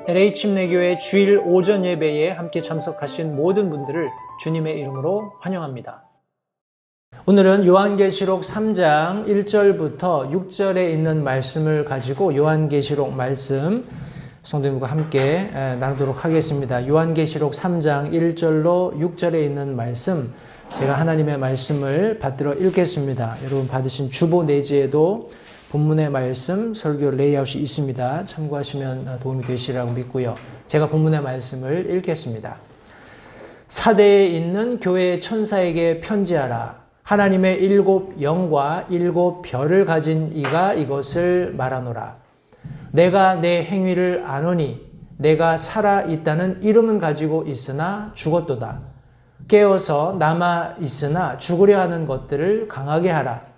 LH침례교회 주일 오전 예배에 함께 참석하신 모든 분들을 주님의 이름으로 환영합니다. 오늘은 요한계시록 3장 1절부터 6절에 있는 말씀을 가지고 요한계시록 말씀 성도님과 함께 나누도록 하겠습니다. 요한계시록 3장 1절로 6절에 있는 말씀, 제가 하나님의 말씀을 받들어 읽겠습니다. 여러분 받으신 주보 내지에도 본문의 말씀, 설교 레이아웃이 있습니다. 참고하시면 도움이 되시리라고 믿고요. 제가 본문의 말씀을 읽겠습니다. 사대에 있는 교회의 천사에게 편지하라. 하나님의 7 영과 7 별을 가진 이가 이것을 말하노라. 내가 내 행위를 아노니 내가 살아있다는 이름은 가지고 있으나 죽었도다. 깨어서 남아 있으나 죽으려 하는 것들을 강하게 하라.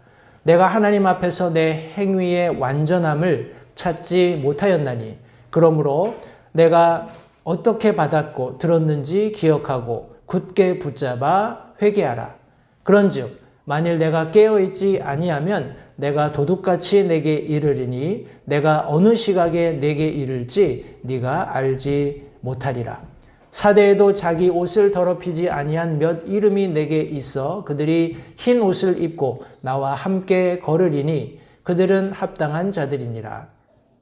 내가 하나님 앞에서 내 행위의 완전함을 찾지 못하였나니 그러므로 내가 어떻게 받았고 들었는지 기억하고 굳게 붙잡아 회개하라. 그런즉 만일 내가 깨어있지 아니하면 내가 도둑같이 내게 이르리니 내가 어느 시각에 내게 이를지 네가 알지 못하리라. 사대에도 자기 옷을 더럽히지 아니한 몇 이름이 내게 있어 그들이 흰 옷을 입고 나와 함께 걸으리니 그들은 합당한 자들이니라.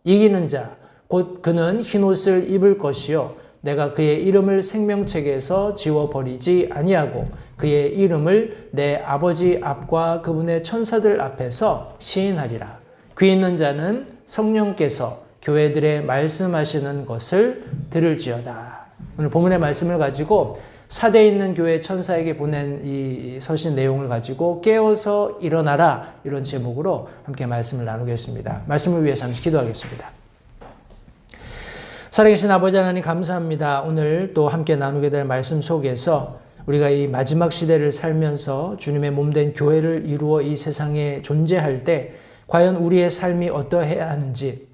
이기는 자 곧 그는 흰 옷을 입을 것이요 내가 그의 이름을 생명책에서 지워버리지 아니하고 그의 이름을 내 아버지 앞과 그분의 천사들 앞에서 시인하리라. 귀 있는 자는 성령께서 교회들에 말씀하시는 것을 들을지어다. 오늘 본문의 말씀을 가지고 사대에 있는 교회 천사에게 보낸 이 서신 내용을 가지고 깨어서 일어나라, 이런 제목으로 함께 말씀을 나누겠습니다. 말씀을 위해 잠시 기도하겠습니다. 살아계신 아버지 하나님 감사합니다. 오늘 또 함께 나누게 될 말씀 속에서 우리가 이 마지막 시대를 살면서 주님의 몸된 교회를 이루어 이 세상에 존재할 때 과연 우리의 삶이 어떠해야 하는지,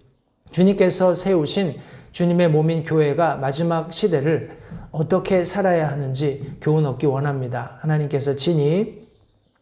주님께서 세우신 주님의 몸인 교회가 마지막 시대를 어떻게 살아야 하는지 교훈 얻기 원합니다. 하나님께서 친히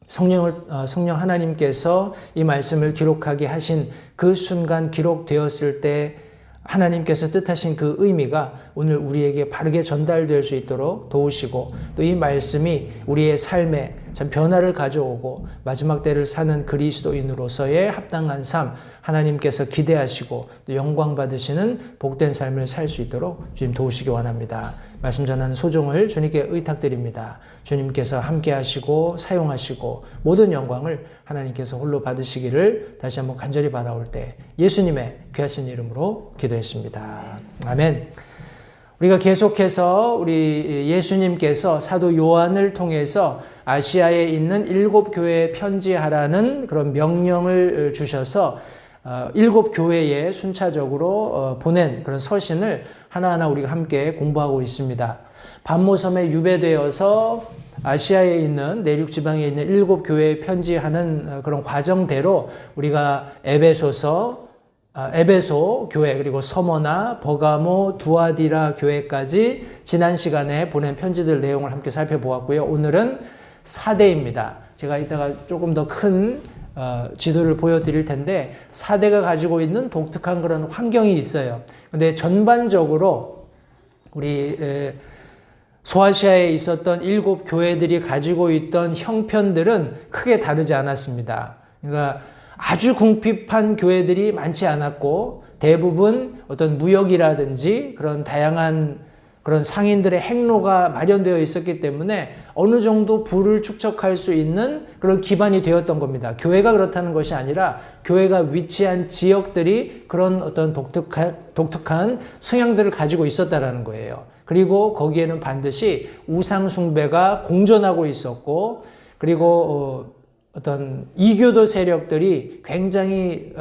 성령 하나님께서 이 말씀을 기록하게 하신 그 순간 기록되었을 때 하나님께서 뜻하신 그 의미가 오늘 우리에게 바르게 전달될 수 있도록 도우시고, 또 이 말씀이 우리의 삶에 참 변화를 가져오고 마지막 때를 사는 그리스도인으로서의 합당한 삶, 하나님께서 기대하시고 또 영광 받으시는 복된 삶을 살 수 있도록 주님 도우시기 원합니다. 말씀 전하는 소종을 주님께 의탁드립니다. 주님께서 함께 하시고 사용하시고 모든 영광을 하나님께서 홀로 받으시기를 다시 한번 간절히 바라올 때 예수님의 귀하신 이름으로 기도했습니다. 아멘. 우리가 계속해서 우리 예수님께서 사도 요한을 통해서 아시아에 있는 7 교회에 편지하라는 그런 명령을 주셔서 7 교회에 순차적으로 보낸 그런 서신을 하나하나 우리가 함께 공부하고 있습니다. 반모섬에 유배되어서 아시아에 있는 내륙 지방에 있는 7 교회에 편지하는 그런 과정대로 우리가 에베소 교회, 그리고 서머나, 버가모, 두아디라 교회까지 지난 시간에 보낸 편지들 내용을 함께 살펴보았고요. 오늘은 사대입니다. 제가 이따가 조금 더 큰 지도를 보여드릴 텐데 사대가 가지고 있는 독특한 그런 환경이 있어요. 근데 전반적으로 우리 소아시아에 있었던 7 교회들이 가지고 있던 형편들은 크게 다르지 않았습니다. 그러니까 아주 궁핍한 교회들이 많지 않았고 대부분 어떤 무역이라든지 그런 다양한 그런 상인들의 행로가 마련되어 있었기 때문에 어느 정도 부를 축적할 수 있는 그런 기반이 되었던 겁니다. 교회가 그렇다는 것이 아니라 교회가 위치한 지역들이 그런 어떤 독특한 성향들을 가지고 있었다라는 거예요. 그리고 거기에는 반드시 우상 숭배가 공존하고 있었고, 그리고 어떤 이교도 세력들이 굉장히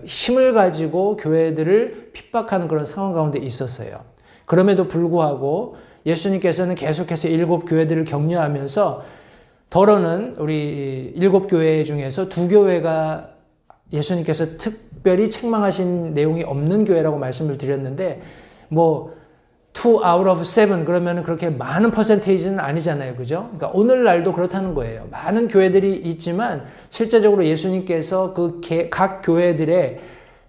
힘을 가지고 교회들을 핍박하는 그런 상황 가운데 있었어요. 그럼에도 불구하고 예수님께서는 계속해서 7 교회들을 격려하면서 더러는 우리 7 교회 중에서 2 교회가 예수님께서 특별히 책망하신 내용이 없는 교회라고 말씀을 드렸는데, 2 out of 7 그러면 그렇게 많은 퍼센테이지는 아니잖아요. 그죠? 그러니까 오늘날도 그렇다는 거예요. 많은 교회들이 있지만 실제적으로 예수님께서 그 각 교회들의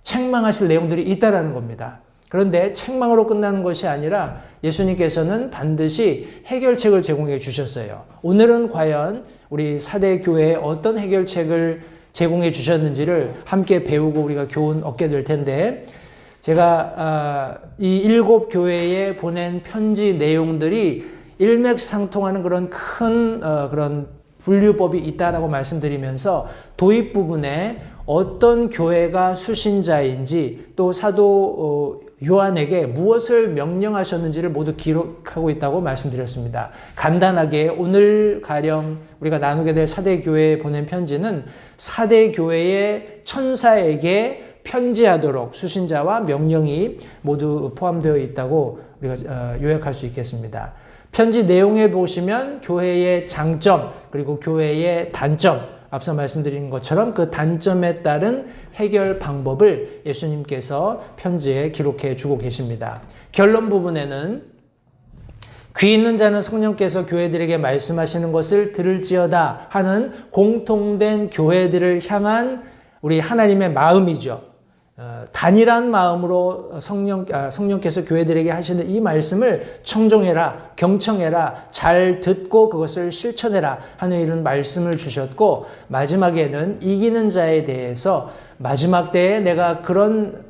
책망하실 내용들이 있다라는 겁니다. 그런데 책망으로 끝나는 것이 아니라 예수님께서는 반드시 해결책을 제공해 주셨어요. 오늘은 과연 우리 사대 교회에 어떤 해결책을 제공해 주셨는지를 함께 배우고 우리가 교훈 얻게 될 텐데, 제가 이 7 교회에 보낸 편지 내용들이 일맥상통하는 그런 큰 그런 분류법이 있다라고 말씀드리면서 도입 부분에 어떤 교회가 수신자인지 또 사도 요한에게 무엇을 명령하셨는지를 모두 기록하고 있다고 말씀드렸습니다. 간단하게 오늘 가령 우리가 나누게 될 사대교회에 보낸 편지는 사대교회의 천사에게 편지하도록 수신자와 명령이 모두 포함되어 있다고 우리가 요약할 수 있겠습니다. 편지 내용에 보시면 교회의 장점 그리고 교회의 단점, 앞서 말씀드린 것처럼 그 단점에 따른 해결 방법을 예수님께서 편지에 기록해 주고 계십니다. 결론 부분에는 귀 있는 자는 성령께서 교회들에게 말씀하시는 것을 들을지어다 하는 공통된 교회들을 향한 우리 하나님의 마음이죠. 단일한 마음으로 성령께서 교회들에게 하시는 이 말씀을 청종해라, 경청해라, 잘 듣고 그것을 실천해라 하는 이런 말씀을 주셨고, 마지막에는 이기는 자에 대해서 마지막 때에 내가 그런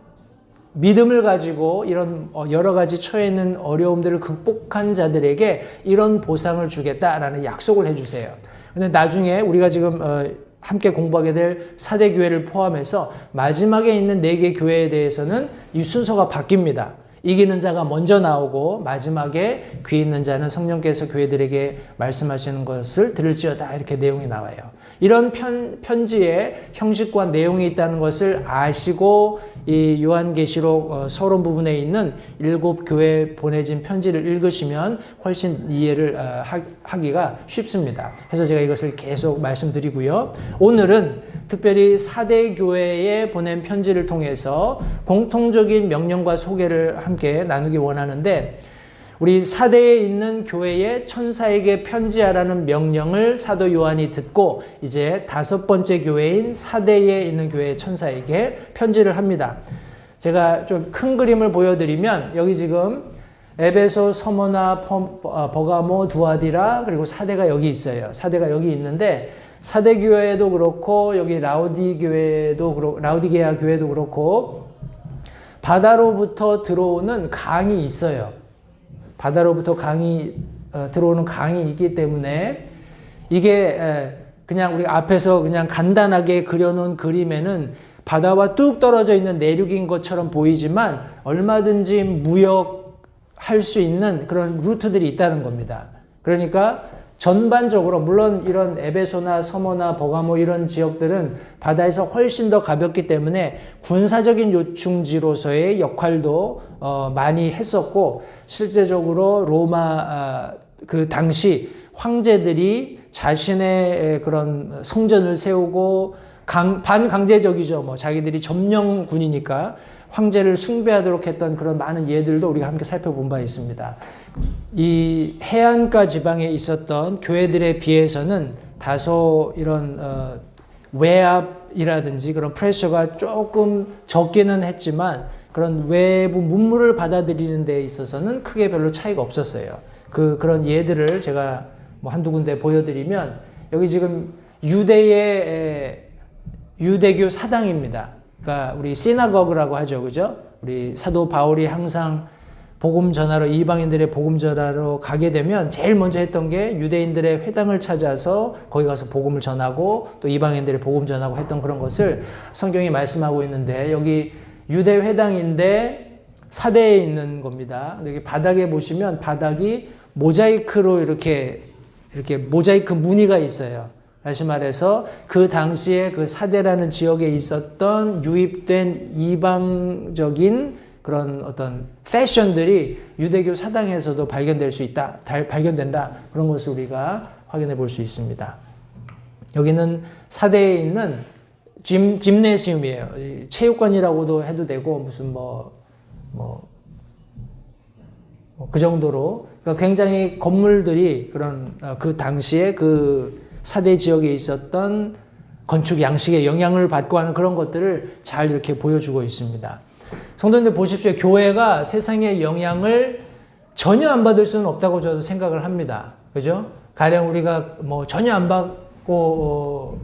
믿음을 가지고 이런 여러 가지 처해 있는 어려움들을 극복한 자들에게 이런 보상을 주겠다라는 약속을 해주세요. 근데 나중에 우리가 지금 함께 공부하게 될 사대교회를 포함해서 마지막에 있는 4개 교회에 대해서는 이 순서가 바뀝니다. 이기는 자가 먼저 나오고 마지막에 귀 있는 자는 성령께서 교회들에게 말씀하시는 것을 들을지어다 이렇게 내용이 나와요. 이런 편지의 형식과 내용이 있다는 것을 아시고 이 요한계시록 서론 부분에 있는 7 교회에 보내진 편지를 읽으시면 훨씬 이해를 하기가 쉽습니다. 그래서 제가 이것을 계속 말씀드리고요. 오늘은 특별히 사대교회에 보낸 편지를 통해서 공통적인 명령과 소개를 함께 나누기 원하는데, 우리 사대에 있는 교회의 천사에게 편지하라는 명령을 사도 요한이 듣고 이제 5번째 교회인 사대에 있는 교회의 천사에게 편지를 합니다. 제가 좀 큰 그림을 보여드리면 여기 지금 에베소, 서머나, 버가모, 두아디라 그리고 사대가 여기 있어요. 사대가 여기 있는데 사대 교회도 그렇고 여기 라우디게아 교회도 그렇고 바다로부터 들어오는 강이 있어요. 바다로부터 들어오는 강이 있기 때문에 이게 그냥 우리 앞에서 그냥 간단하게 그려놓은 그림에는 바다와 뚝 떨어져 있는 내륙인 것처럼 보이지만 얼마든지 무역할 수 있는 그런 루트들이 있다는 겁니다. 그러니까 전반적으로 물론 이런 에베소나 서머나 버가모 이런 지역들은 바다에서 훨씬 더 가볍기 때문에 군사적인 요충지로서의 역할도 많이 했었고, 실제적으로 로마 그 당시 황제들이 자신의 그런 성전을 세우고 반강제적이죠. 자기들이 점령군이니까 황제를 숭배하도록 했던 그런 많은 예들도 우리가 함께 살펴본 바 있습니다. 이 해안가 지방에 있었던 교회들에 비해서는 다소 이런 외압이라든지 그런 프레셔가 조금 적기는 했지만 그런 외부 문물을 받아들이는 데 있어서는 크게 별로 차이가 없었어요. 그런 예들을 제가 한두 군데 보여드리면, 여기 지금 유대교 사당입니다. 그러니까 우리 시나거그라고 하죠, 그죠? 우리 사도 바울이 항상 복음 전하러, 이방인들의 복음 전하러 가게 되면 제일 먼저 했던 게 유대인들의 회당을 찾아서 거기 가서 복음을 전하고 또 이방인들의 복음 전하고 했던 그런 것을 성경이 말씀하고 있는데, 여기 유대 회당인데 사대에 있는 겁니다. 여기 바닥에 보시면 바닥이 모자이크로 이렇게 모자이크 무늬가 있어요. 다시 말해서 그 당시에 그 사대라는 지역에 있었던 유입된 이방적인 그런 어떤 패션들이 유대교 사당에서도 발견된다. 그런 것을 우리가 확인해 볼 수 있습니다. 여기는 사대에 있는 짐네시움이에요. 체육관이라고도 해도 되고 무슨 그 정도로, 그러니까 굉장히 건물들이 그런 그 당시에 그 사대 지역에 있었던 건축 양식에 영향을 받고 하는 그런 것들을 잘 이렇게 보여주고 있습니다. 성도님들 보십시오. 교회가 세상의 영향을 전혀 안 받을 수는 없다고 저도 생각을 합니다. 그죠? 가령 우리가 뭐 전혀 안 받고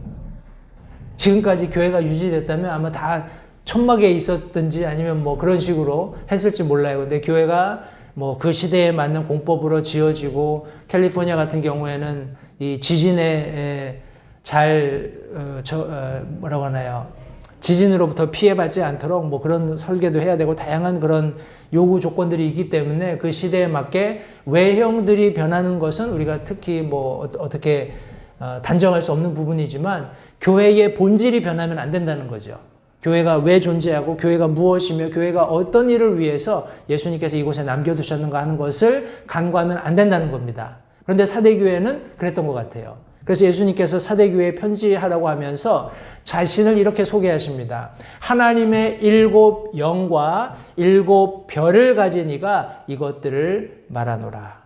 지금까지 교회가 유지됐다면 아마 다 천막에 있었든지 아니면 뭐 그런 식으로 했을지 몰라요. 근데 교회가 뭐 그 시대에 맞는 공법으로 지어지고 캘리포니아 같은 경우에는 이 지진에 뭐라고 하나요? 지진으로부터 피해받지 않도록 뭐 그런 설계도 해야 되고 다양한 그런 요구 조건들이 있기 때문에 그 시대에 맞게 외형들이 변하는 것은 우리가 특히 뭐 어떻게 단정할 수 없는 부분이지만 교회의 본질이 변하면 안 된다는 거죠. 교회가 왜 존재하고 교회가 무엇이며 교회가 어떤 일을 위해서 예수님께서 이곳에 남겨두셨는가 하는 것을 간과하면 안 된다는 겁니다. 그런데 사대교회는 그랬던 것 같아요. 그래서 예수님께서 사대교회에 편지하라고 하면서 자신을 이렇게 소개하십니다. 하나님의 7 영과 7 별을 가진 이가 이것들을 말하노라.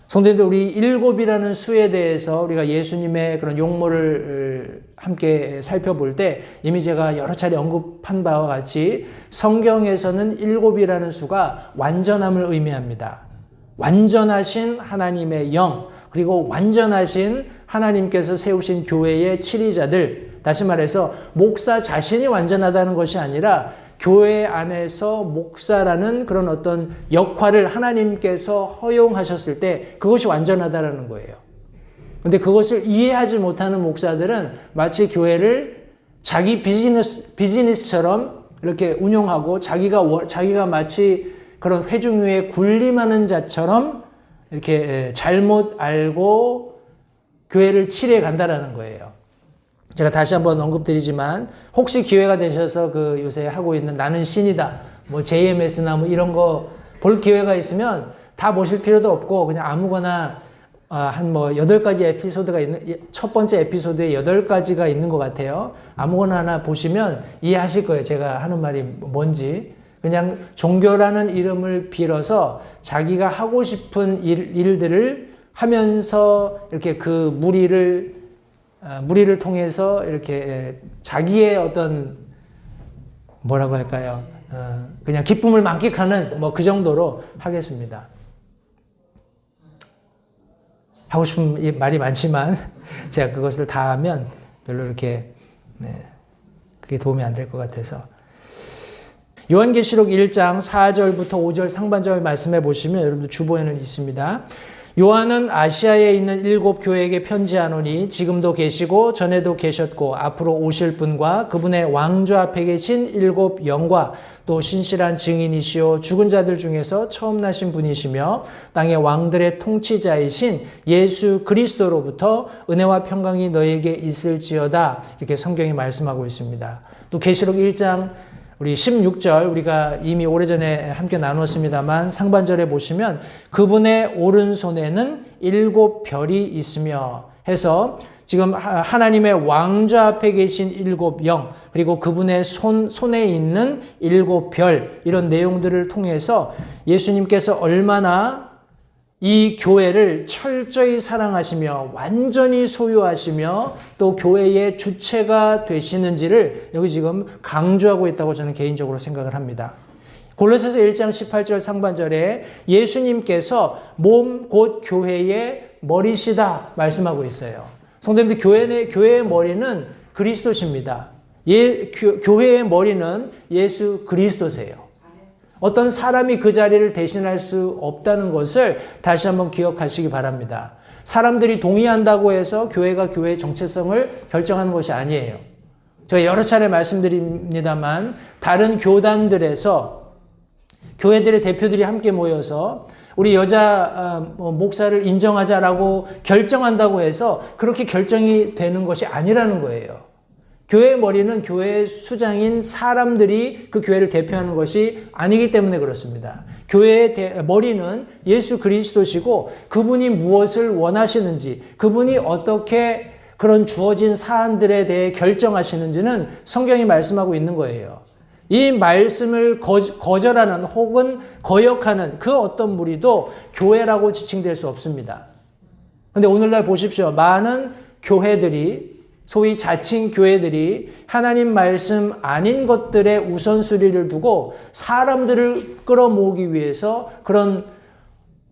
성도님들, 우리 7이라는 수에 대해서 우리가 예수님의 그런 용모를 함께 살펴볼 때 이미 제가 여러 차례 언급한 바와 같이 성경에서는 7이라는 수가 완전함을 의미합니다. 완전하신 하나님의 영, 그리고 완전하신 하나님께서 세우신 교회의 치리자들, 다시 말해서 목사 자신이 완전하다는 것이 아니라 교회 안에서 목사라는 그런 어떤 역할을 하나님께서 허용하셨을 때 그것이 완전하다라는 거예요. 근데 그것을 이해하지 못하는 목사들은 마치 교회를 자기 비즈니스처럼 이렇게 운용하고 자기가 마치 그런 회중 위에 군림하는 자처럼 이렇게 잘못 알고 교회를 치료해 간다라는 거예요. 제가 다시 한번 언급드리지만 혹시 기회가 되셔서 그 요새 하고 있는 나는 신이다, 뭐 JMS나 뭐 이런 거 볼 기회가 있으면 다 보실 필요도 없고 그냥 아무거나 한 뭐 8가지 에피소드가 있는, 첫 번째 에피소드에 8가지가 있는 것 같아요. 아무거나 하나 보시면 이해하실 거예요. 제가 하는 말이 뭔지. 그냥 종교라는 이름을 빌어서 자기가 하고 싶은 일들을 하면서 이렇게 그 무리를 통해서 이렇게 자기의 어떤 뭐라고 할까요? 그냥 기쁨을 만끽하는 뭐 그 정도로 하겠습니다. 하고 싶은 말이 많지만 제가 그것을 다 하면 별로 이렇게 그게 도움이 안 될 것 같아서. 요한계시록 1장 4절부터 5절 상반절 말씀해 보시면 여러분들 주보에는 있습니다. 요한은 아시아에 있는 7 교회에게 편지하노니 지금도 계시고 전에도 계셨고 앞으로 오실 분과 그분의 왕좌 앞에 계신 7 영과 또 신실한 증인이시오 죽은 자들 중에서 처음 나신 분이시며 땅의 왕들의 통치자이신 예수 그리스도로부터 은혜와 평강이 너에게 있을지어다, 이렇게 성경이 말씀하고 있습니다. 또 계시록 1장 우리 16절 우리가 이미 오래전에 함께 나눴습니다만 상반절에 보시면 그분의 오른손에는 7 별이 있으며 해서 지금 하나님의 왕좌 앞에 계신 7 영, 그리고 그분의 손에 있는 7 별, 이런 내용들을 통해서 예수님께서 얼마나 이 교회를 철저히 사랑하시며 완전히 소유하시며 또 교회의 주체가 되시는지를 여기 지금 강조하고 있다고 저는 개인적으로 생각을 합니다. 골로새서 1장 18절 상반절에 예수님께서 몸 곧 교회의 머리시다 말씀하고 있어요. 성도님들, 교회의 머리는 그리스도십니다. 교회의 머리는 예수 그리스도세요. 어떤 사람이 그 자리를 대신할 수 없다는 것을 다시 한번 기억하시기 바랍니다. 사람들이 동의한다고 해서 교회가 교회의 정체성을 결정하는 것이 아니에요. 제가 여러 차례 말씀드립니다만 다른 교단들에서 교회들의 대표들이 함께 모여서 우리 여자 목사를 인정하자라고 결정한다고 해서 그렇게 결정이 되는 것이 아니라는 거예요. 교회의 머리는 교회의 수장인 사람들이 그 교회를 대표하는 것이 아니기 때문에 그렇습니다. 교회의 머리는 예수 그리스도시고 그분이 무엇을 원하시는지, 그분이 어떻게 그런 주어진 사안들에 대해 결정하시는지는 성경이 말씀하고 있는 거예요. 이 말씀을 거절하는 혹은 거역하는 그 어떤 무리도 교회라고 지칭될 수 없습니다. 그런데 오늘날 보십시오. 많은 교회들이 소위 자칭 교회들이 하나님 말씀 아닌 것들의 우선순위를 두고 사람들을 끌어모으기 위해서 그런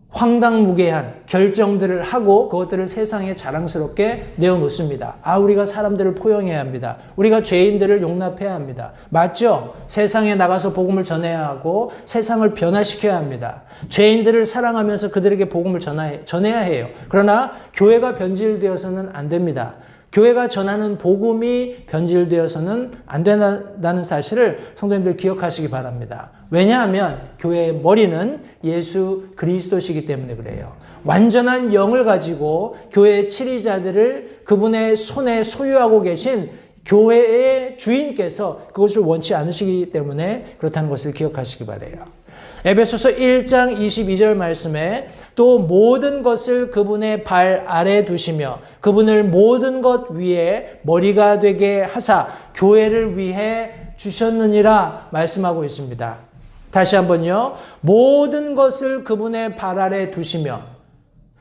황당무계한 결정들을 하고 그것들을 세상에 자랑스럽게 내어놓습니다. 우리가 사람들을 포용해야 합니다. 우리가 죄인들을 용납해야 합니다. 맞죠? 세상에 나가서 복음을 전해야 하고 세상을 변화시켜야 합니다. 죄인들을 사랑하면서 그들에게 복음을 전해야 해요. 그러나 교회가 변질되어서는 안 됩니다. 교회가 전하는 복음이 변질되어서는 안 된다는 사실을 성도님들 기억하시기 바랍니다. 왜냐하면 교회의 머리는 예수 그리스도시기 때문에 그래요. 완전한 영을 가지고 교회의 치리자들을 그분의 손에 소유하고 계신 교회의 주인께서 그것을 원치 않으시기 때문에 그렇다는 것을 기억하시기 바라요. 에베소서 1장 22절 말씀에 또 모든 것을 그분의 발 아래 두시며 그분을 모든 것 위에 머리가 되게 하사 교회를 위해 주셨느니라 말씀하고 있습니다. 다시 한번요. 모든 것을 그분의 발 아래 두시며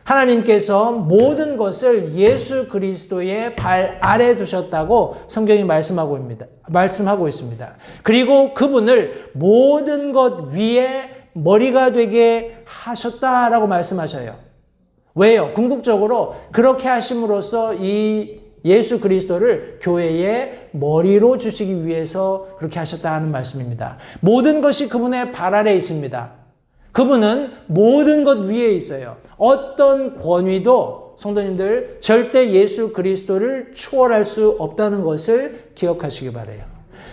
하나님께서 모든 것을 예수 그리스도의 발 아래 두셨다고 성경이 말씀하고 있습니다. 그리고 그분을 모든 것 위에 머리가 되게 하셨다라고 말씀하셔요. 왜요? 궁극적으로 그렇게 하심으로써 이 예수 그리스도를 교회의 머리로 주시기 위해서 그렇게 하셨다는 말씀입니다. 모든 것이 그분의 발 아래 있습니다. 그분은 모든 것 위에 있어요. 어떤 권위도 성도님들 절대 예수 그리스도를 초월할 수 없다는 것을 기억하시기 바라요.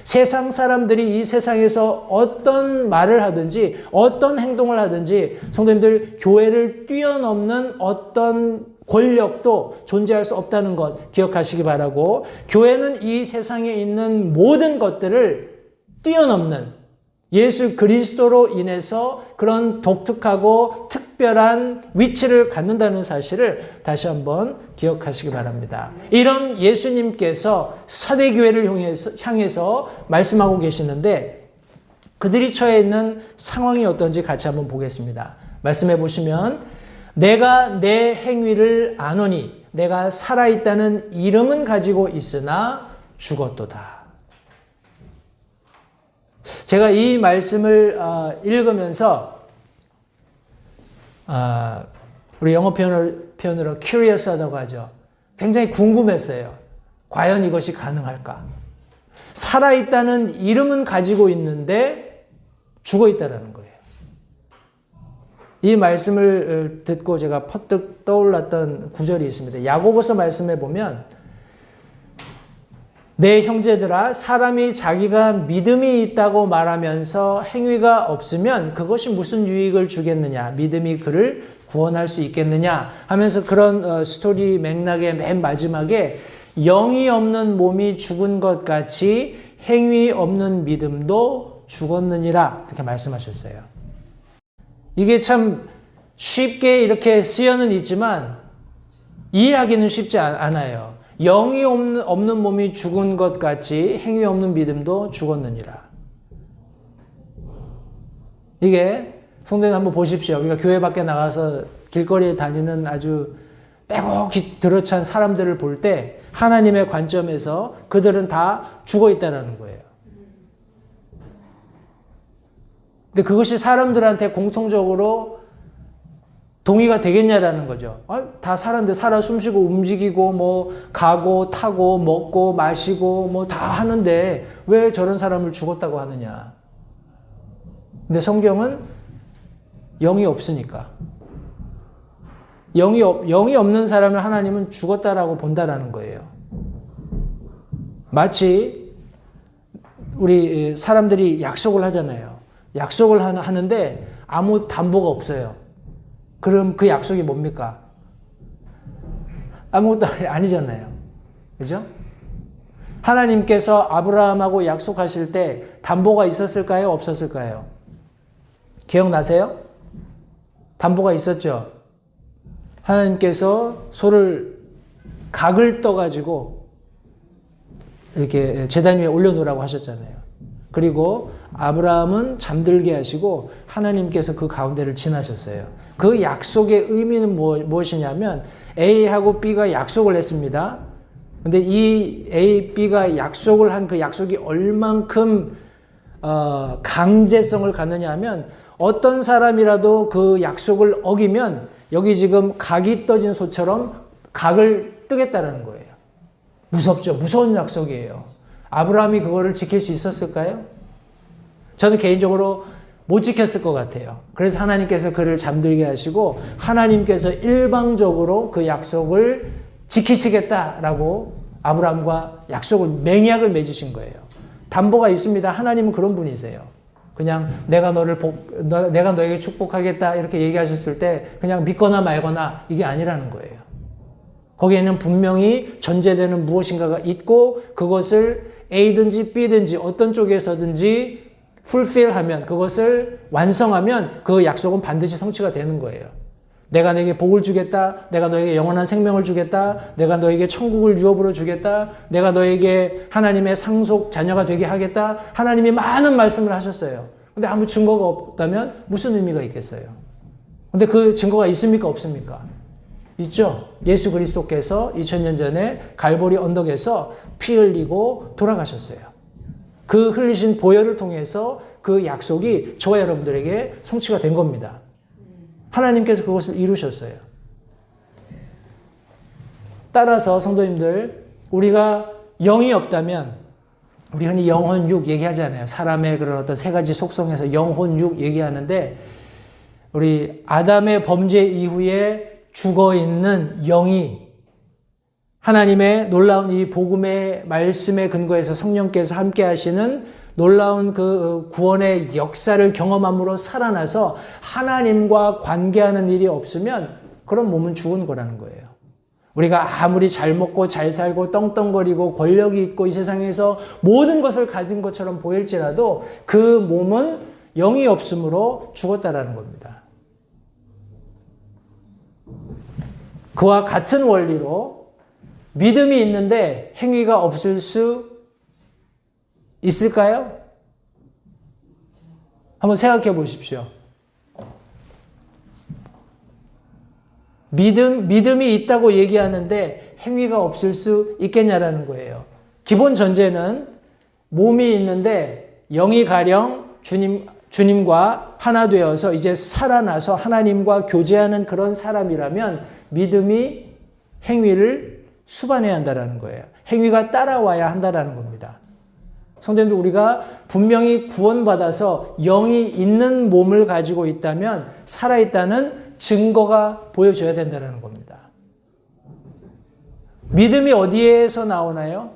세상 사람들이 이 세상에서 어떤 말을 하든지 어떤 행동을 하든지 성도님들 교회를 뛰어넘는 어떤 권력도 존재할 수 없다는 것 기억하시기 바라고, 교회는 이 세상에 있는 모든 것들을 뛰어넘는 예수 그리스도로 인해서 그런 독특하고 특별한 위치를 갖는다는 사실을 다시 한번 기억하시기 바랍니다. 이런 예수님께서 사대교회를 향해서 말씀하고 계시는데 그들이 처해 있는 상황이 어떤지 같이 한번 보겠습니다. 말씀해 보시면 내가 내 행위를 아노니 내가 살아있다는 이름은 가지고 있으나 죽었도다. 제가 이 말씀을 읽으면서 우리 영어 표현으로 curious하다고 하죠. 굉장히 궁금했어요. 과연 이것이 가능할까? 살아있다는 이름은 가지고 있는데 죽어있다는 거예요. 이 말씀을 듣고 제가 퍼뜩 떠올랐던 구절이 있습니다. 야고보서 말씀에 보면 내 형제들아 사람이 자기가 믿음이 있다고 말하면서 행위가 없으면 그것이 무슨 유익을 주겠느냐, 믿음이 그를 구원할 수 있겠느냐 하면서 그런 스토리 맥락의 맨 마지막에 영이 없는 몸이 죽은 것 같이 행위 없는 믿음도 죽었느니라 이렇게 말씀하셨어요. 이게 참 쉽게 이렇게 쓰여는 있지만 이해하기는 쉽지 않아요. 영이 없는 몸이 죽은 것 같이 행위 없는 믿음도 죽었느니라. 이게 성도님 한번 보십시오. 우리가 교회 밖에 나가서 길거리에 다니는 아주 빼곡히 들어찬 사람들을 볼 때 하나님의 관점에서 그들은 다 죽어 있다는 거예요. 근데 그것이 사람들한테 공통적으로 동의가 되겠냐라는 거죠. 다 사는데 살아 숨쉬고 움직이고 뭐 가고 타고 먹고 마시고 뭐 다 하는데 왜 저런 사람을 죽었다고 하느냐. 근데 성경은 영이 없으니까. 영이 없는 사람을 하나님은 죽었다라고 본다라는 거예요. 마치 우리 사람들이 약속을 하잖아요. 약속을 하는데 아무 담보가 없어요. 그럼 그 약속이 뭡니까? 아무것도 아니잖아요. 그죠? 하나님께서 아브라함하고 약속하실 때 담보가 있었을까요? 없었을까요? 기억나세요? 담보가 있었죠? 하나님께서 소를 각을 떠가지고 이렇게 제단 위에 올려놓으라고 하셨잖아요. 그리고 아브라함은 잠들게 하시고 하나님께서 그 가운데를 지나셨어요. 그 약속의 의미는 무엇이냐면 A하고 B가 약속을 했습니다. 근데 이 A, B가 약속을 한 그 약속이 얼만큼 강제성을 갖느냐 하면 어떤 사람이라도 그 약속을 어기면 여기 지금 각이 떠진 소처럼 각을 뜨겠다는 거예요. 무섭죠. 무서운 약속이에요. 아브라함이 그거를 지킬 수 있었을까요? 저는 개인적으로 못 지켰을 것 같아요. 그래서 하나님께서 그를 잠들게 하시고 하나님께서 일방적으로 그 약속을 지키시겠다라고 아브라함과 약속을 맹약을 맺으신 거예요. 담보가 있습니다. 하나님은 그런 분이세요. 그냥 내가 너에게 축복하겠다 이렇게 얘기하셨을 때 그냥 믿거나 말거나 이게 아니라는 거예요. 거기에는 분명히 전제되는 무엇인가가 있고 그것을 A든지 B든지 어떤 쪽에서든지 fulfill하면 그것을 완성하면 그 약속은 반드시 성취가 되는 거예요. 내가 너에게 복을 주겠다. 내가 너에게 영원한 생명을 주겠다. 내가 너에게 천국을 유업으로 주겠다. 내가 너에게 하나님의 상속 자녀가 되게 하겠다. 하나님이 많은 말씀을 하셨어요. 근데 아무 증거가 없다면 무슨 의미가 있겠어요? 근데 그 증거가 있습니까? 없습니까? 있죠. 예수 그리스도께서 2000년 전에 갈보리 언덕에서 피 흘리고 돌아가셨어요. 그 흘리신 보혈을 통해서 그 약속이 저와 여러분들에게 성취가 된 겁니다. 하나님께서 그것을 이루셨어요. 따라서 성도님들, 우리가 영이 없다면 우리 흔히 영혼육 얘기하잖아요. 사람의 그런 어떤 세 가지 속성에서 영혼육 얘기하는데 우리 아담의 범죄 이후에 죽어있는 영이 하나님의 놀라운 이 복음의 말씀에 근거해서 성령께서 함께 하시는 놀라운 그 구원의 역사를 경험함으로 살아나서 하나님과 관계하는 일이 없으면 그런 몸은 죽은 거라는 거예요. 우리가 아무리 잘 먹고 잘 살고 떵떵거리고 권력이 있고 이 세상에서 모든 것을 가진 것처럼 보일지라도 그 몸은 영이 없으므로 죽었다라는 겁니다. 그와 같은 원리로 믿음이 있는데 행위가 없을 수 있을까요? 한번 생각해 보십시오. 믿음이 있다고 얘기하는데 행위가 없을 수 있겠냐라는 거예요. 기본 전제는 몸이 있는데 영이 가령 주님과 하나 되어서 이제 살아나서 하나님과 교제하는 그런 사람이라면 믿음이 행위를 수반해야 한다는 거예요. 행위가 따라와야 한다는 겁니다. 성도님들, 우리가 분명히 구원받아서 영이 있는 몸을 가지고 있다면 살아있다는 증거가 보여줘야 된다는 겁니다. 믿음이 어디에서 나오나요?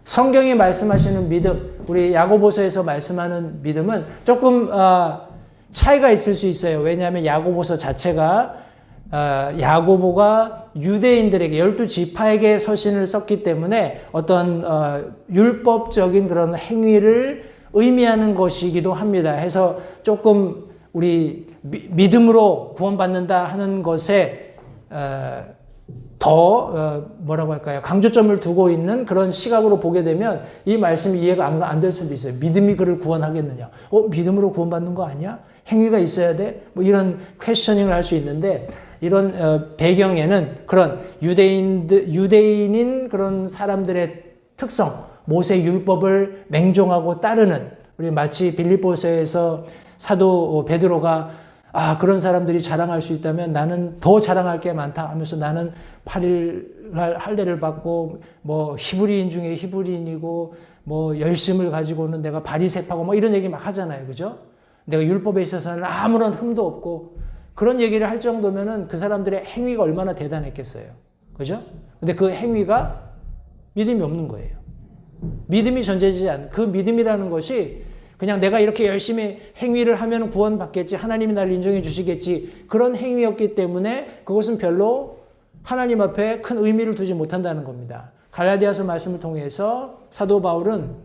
성경이 말씀하시는 믿음, 우리 야고보서에서 말씀하는 믿음은 조금 차이가 있을 수 있어요. 왜냐하면 야고보서 자체가 야고보가 유대인들에게 12지파에게 서신을 썼기 때문에 어떤 율법적인 그런 행위를 의미하는 것이기도 합니다. 해서 조금 우리 믿음으로 구원받는다 하는 것에 더 뭐라고 할까요? 강조점을 두고 있는 그런 시각으로 보게 되면 이 말씀이 이해가 안 될 수도 있어요. 믿음이 그를 구원하겠느냐? 믿음으로 구원받는 거 아니야? 행위가 있어야 돼? 뭐 이런 퀘셔닝을 할 수 있는데 이런 배경에는 그런 유대인인 그런 사람들의 특성, 모세 율법을 맹종하고 따르는, 우리 마치 빌립보서에서 사도 베드로가 그런 사람들이 자랑할 수 있다면 나는 더 자랑할 게 많다 하면서 나는 8일날 할례를 받고 뭐 히브리인 중에 히브리인이고 뭐 열심을 가지고는 내가 바리새파고 뭐 이런 얘기 막 하잖아요. 그죠? 내가 율법에 있어서는 아무런 흠도 없고 그런 얘기를 할 정도면은 그 사람들의 행위가 얼마나 대단했겠어요. 그죠? 근데 그 행위가 믿음이 없는 거예요. 믿음이 전제되지 않는 그 믿음이라는 것이 그냥 내가 이렇게 열심히 행위를 하면 구원받겠지, 하나님이 나를 인정해 주시겠지, 그런 행위였기 때문에 그것은 별로 하나님 앞에 큰 의미를 두지 못한다는 겁니다. 갈라디아서 말씀을 통해서 사도 바울은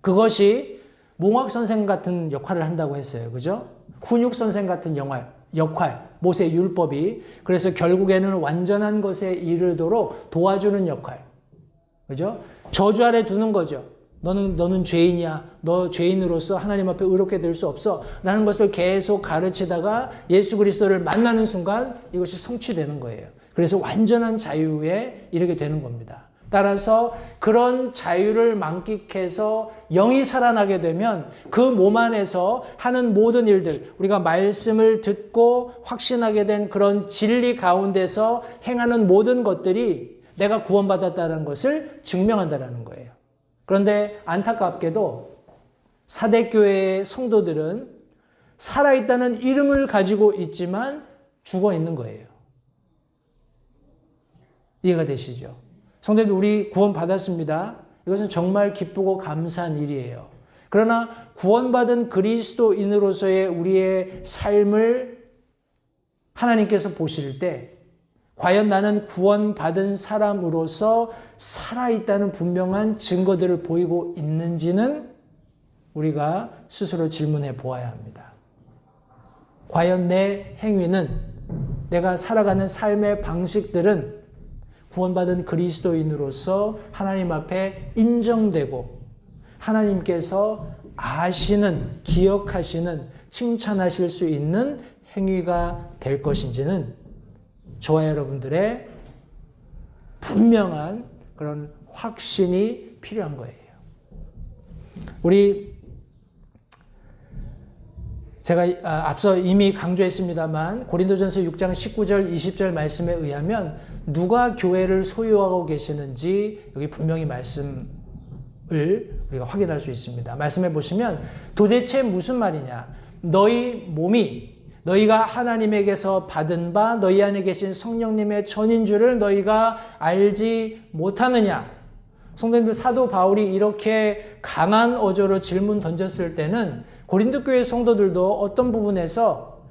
그것이 몽학선생 같은 역할을 한다고 했어요. 그죠? 훈육선생 같은 역할, 모세 율법이. 그래서 결국에는 완전한 것에 이르도록 도와주는 역할. 그죠? 저주 아래 두는 거죠. 너는 죄인이야. 너 죄인으로서 하나님 앞에 의롭게 될 수 없어. 라는 것을 계속 가르치다가 예수 그리스도를 만나는 순간 이것이 성취되는 거예요. 그래서 완전한 자유에 이르게 되는 겁니다. 따라서 그런 자유를 만끽해서 영이 살아나게 되면 그 몸 안에서 하는 모든 일들, 우리가 말씀을 듣고 확신하게 된 그런 진리 가운데서 행하는 모든 것들이 내가 구원받았다는 것을 증명한다는 거예요. 그런데 안타깝게도 사대교회의 성도들은 살아있다는 이름을 가지고 있지만 죽어 있는 거예요. 이해가 되시죠? 성도님들, 우리 구원받았습니다. 이것은 정말 기쁘고 감사한 일이에요. 그러나 구원받은 그리스도인으로서의 우리의 삶을 하나님께서 보실 때 과연 나는 구원받은 사람으로서 살아있다는 분명한 증거들을 보이고 있는지는 우리가 스스로 질문해 보아야 합니다. 과연 내 행위는, 내가 살아가는 삶의 방식들은 구원받은 그리스도인으로서 하나님 앞에 인정되고 하나님께서 아시는, 기억하시는, 칭찬하실 수 있는 행위가 될 것인지는 저와 여러분들의 분명한 그런 확신이 필요한 거예요. 제가 앞서 이미 강조했습니다만 고린도전서 6장 19절 20절 말씀에 의하면 누가 교회를 소유하고 계시는지 여기 분명히 말씀을 우리가 확인할 수 있습니다. 말씀해 보시면 도대체 무슨 말이냐? 너희 몸이 너희가 하나님에게서 받은 바 너희 안에 계신 성령님의 전인 줄을 너희가 알지 못하느냐? 성도님들, 사도 바울이 이렇게 강한 어조로 질문 던졌을 때는 고린도 교회 성도들도 어떤 부분에서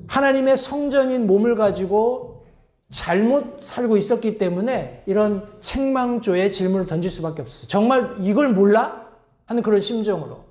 하나님의 성전인 몸을 가지고 잘못 살고 있었기 때문에 이런 책망조의 질문을 던질 수밖에 없었어요. 정말 이걸 몰라? 하는 그런 심정으로.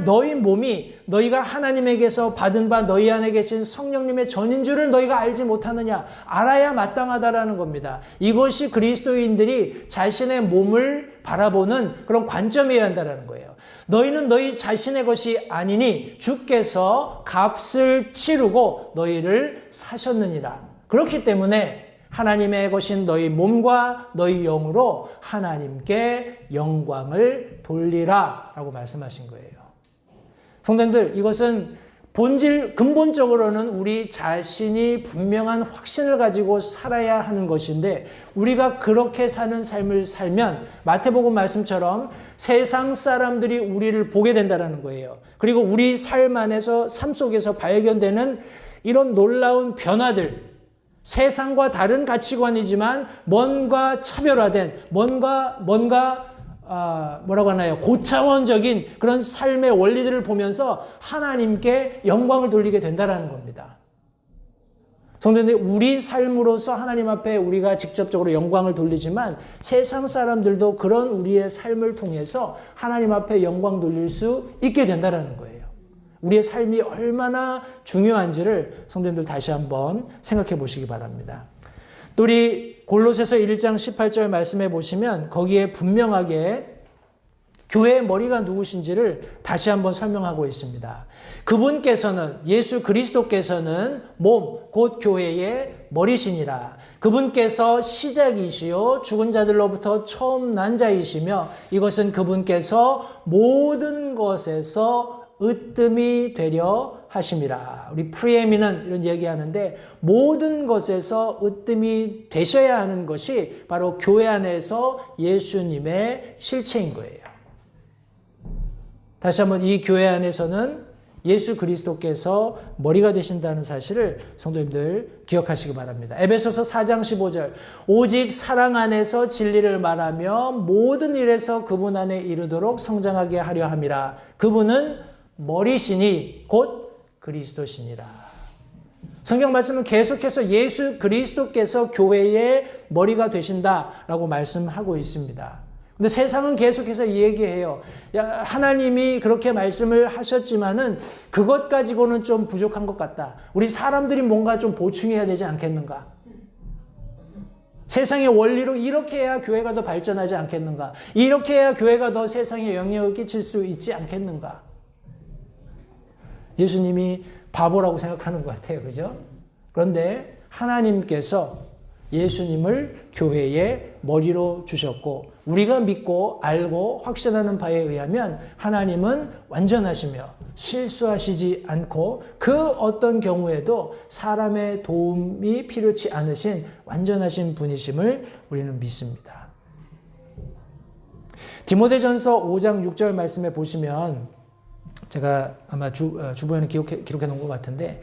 너희 몸이 너희가 하나님에게서 받은 바 너희 안에 계신 성령님의 전인 줄을 너희가 알지 못하느냐? 알아야 마땅하다라는 겁니다. 이것이 그리스도인들이 자신의 몸을 바라보는 그런 관점이어야 한다는 거예요. 너희는 너희 자신의 것이 아니니 주께서 값을 치르고 너희를 사셨느니라. 그렇기 때문에 하나님의 것인 너희 몸과 너희 영으로 하나님께 영광을 돌리라 라고 말씀하신 거예요. 성도님들, 이것은 근본적으로는 우리 자신이 분명한 확신을 가지고 살아야 하는 것인데 우리가 그렇게 사는 삶을 살면 마태복음 말씀처럼 세상 사람들이 우리를 보게 된다는 거예요. 그리고 우리 삶 속에서 발견되는 이런 놀라운 변화들, 세상과 다른 가치관이지만 뭔가 차별화된, 뭐라고 하나요? 고차원적인 그런 삶의 원리들을 보면서 하나님께 영광을 돌리게 된다는 겁니다. 성도님들, 우리 삶으로서 하나님 앞에 우리가 직접적으로 영광을 돌리지만 세상 사람들도 그런 우리의 삶을 통해서 하나님 앞에 영광 돌릴 수 있게 된다는 거예요. 우리의 삶이 얼마나 중요한지를 성도님들 다시 한번 생각해 보시기 바랍니다. 또 우리 골로새서 1장 18절 말씀해 보시면 거기에 분명하게 교회의 머리가 누구신지를 다시 한번 설명하고 있습니다. 그분께서는, 예수 그리스도께서는 몸, 곧 교회의 머리시니라. 그분께서 시작이시요 죽은 자들로부터 처음 난 자이시며 이것은 그분께서 모든 것에서 으뜸이 되려 하심이라. 우리 프리에미넌 이런 얘기하는데 모든 것에서 으뜸이 되셔야 하는 것이 바로 교회 안에서 예수님의 실체인 거예요. 다시 한번 이 교회 안에서는 예수 그리스도께서 머리가 되신다는 사실을 성도님들 기억하시기 바랍니다. 에베소서 4장 15절 오직 사랑 안에서 진리를 말하며 모든 일에서 그분 안에 이르도록 성장하게 하려 함이라. 그분은 머리시니 곧 그리스도시니라. 성경 말씀은 계속해서 예수 그리스도께서 교회의 머리가 되신다라고 말씀하고 있습니다. 근데 세상은 계속해서 얘기해요. 하나님이 그렇게 말씀을 하셨지만은 그것 가지고는 좀 부족한 것 같다. 우리 사람들이 뭔가 좀 보충해야 되지 않겠는가? 세상의 원리로 이렇게 해야 교회가 더 발전하지 않겠는가? 이렇게 해야 교회가 더 세상에 영향을 끼칠 수 있지 않겠는가? 예수님이 바보라고 생각하는 것 같아요. 그죠? 그런데 하나님께서 예수님을 교회의 머리로 주셨고 우리가 믿고 알고 확신하는 바에 의하면 하나님은 완전하시며 실수하시지 않고 그 어떤 경우에도 사람의 도움이 필요치 않으신 완전하신 분이심을 우리는 믿습니다. 디모데전서 5장 6절 말씀에 보시면 제가 아마 주보에는 기록해 놓은 것 같은데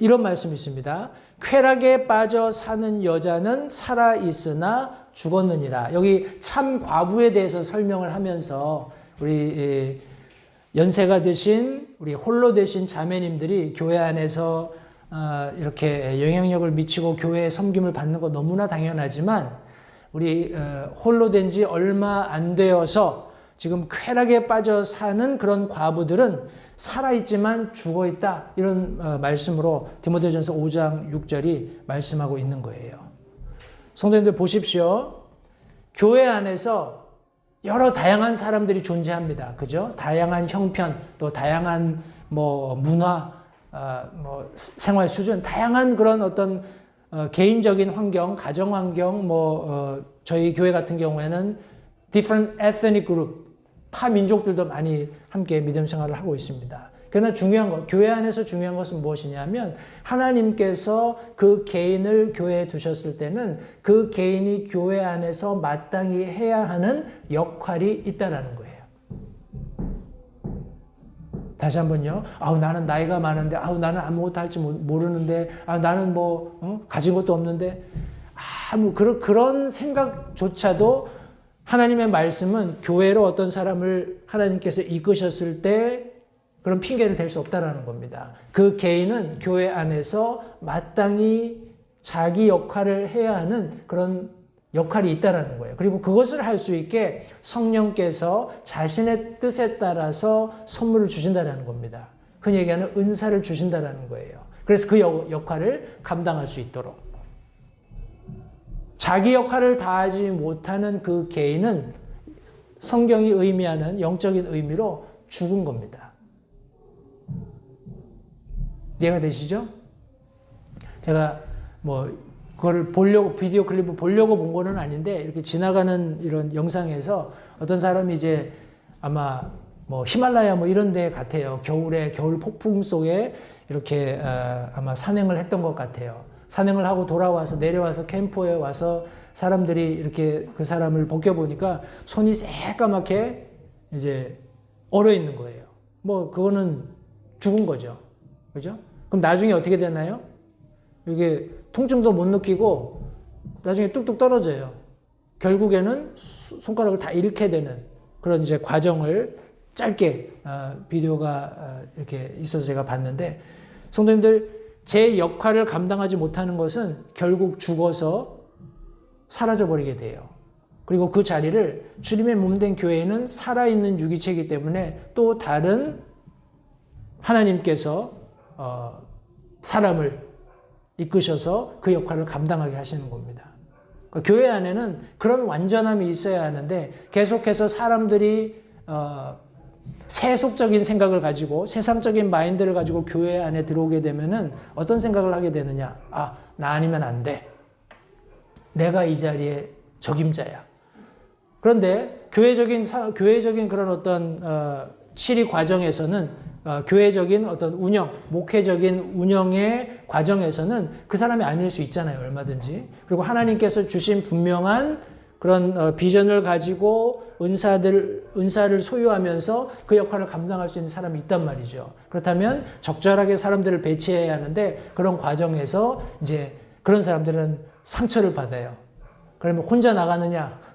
이런 말씀이 있습니다. 쾌락에 빠져 사는 여자는 살아 있으나 죽었느니라. 여기 참 과부에 대해서 설명을 하면서 우리 연세가 드신 우리 홀로 되신 자매님들이 교회 안에서 이렇게 영향력을 미치고 교회의 섬김을 받는 거 너무나 당연하지만 우리 홀로 된 지 얼마 안 되어서 지금 쾌락에 빠져 사는 그런 과부들은 살아있지만 죽어있다. 이런 말씀으로 디모데전서 5장 6절이 말씀하고 있는 거예요. 성도님들 보십시오. 교회 안에서 여러 다양한 사람들이 존재합니다. 그죠? 다양한 형편, 또 다양한 문화, 생활 수준, 다양한 그런 어떤 개인적인 환경, 가정 환경, 저희 교회 같은 경우에는 different ethnic group, 타 민족들도 많이 함께 믿음 생활을 하고 있습니다. 그러나 중요한 것, 교회 안에서 중요한 것은 무엇이냐면 하나님께서 그 개인을 교회에 두셨을 때는 그 개인이 교회 안에서 마땅히 해야 하는 역할이 있다라는 거예요. 다시 한번요. 나는 나이가 많은데, 나는 아무것도 할지 모르는데, 나는 가진 것도 없는데, 그런 생각조차도 하나님의 말씀은 교회로 어떤 사람을 하나님께서 이끄셨을 때 그런 핑계를 댈 수 없다라는 겁니다. 그 개인은 교회 안에서 마땅히 자기 역할을 해야 하는 그런 역할이 있다라는 거예요. 그리고 그것을 할 수 있게 성령께서 자신의 뜻에 따라서 선물을 주신다라는 겁니다. 흔히 얘기하는 은사를 주신다라는 거예요. 그래서 그 역할을 감당할 수 있도록. 자기 역할을 다하지 못하는 그 개인은 성경이 의미하는 영적인 의미로 죽은 겁니다. 이해가 되시죠? 제가 그거를 비디오 클립을 보려고 본 거는 아닌데, 이렇게 지나가는 이런 영상에서 어떤 사람이 이제 아마 히말라야 이런 데 같아요. 겨울 폭풍 속에 이렇게 아마 산행을 했던 것 같아요. 산행을 하고 내려와서 캠프에 와서 사람들이 이렇게 그 사람을 벗겨보니까 손이 새까맣게 이제 얼어 있는 거예요. 그거는 죽은 거죠. 그죠? 그럼 나중에 어떻게 되나요? 이게 통증도 못 느끼고 나중에 뚝뚝 떨어져요. 결국에는 손가락을 다 잃게 되는 그런 이제 과정을 짧게 비디오가 이렇게 있어서 제가 봤는데, 성도님들, 제 역할을 감당하지 못하는 것은 결국 죽어서 사라져버리게 돼요. 그리고 그 자리를 주님의 몸된 교회에는 살아있는 유기체이기 때문에 또 다른 하나님께서 사람을 이끄셔서 그 역할을 감당하게 하시는 겁니다. 그러니까 교회 안에는 그런 완전함이 있어야 하는데 계속해서 사람들이 세속적인 생각을 가지고 세상적인 마인드를 가지고 교회 안에 들어오게 되면은 어떤 생각을 하게 되느냐? 나 아니면 안 돼. 내가 이 자리에 적임자야. 그런데 교회적인 그런 어떤 치리 과정에서는 교회적인 어떤 목회적인 운영의 과정에서는 그 사람이 아닐 수 있잖아요. 얼마든지. 그리고 하나님께서 주신 분명한 그런 비전을 가지고 은사를 소유하면서 그 역할을 감당할 수 있는 사람이 있단 말이죠. 그렇다면 적절하게 사람들을 배치해야 하는데 그런 과정에서 이제 그런 사람들은 상처를 받아요. 그러면 혼자 나가느냐?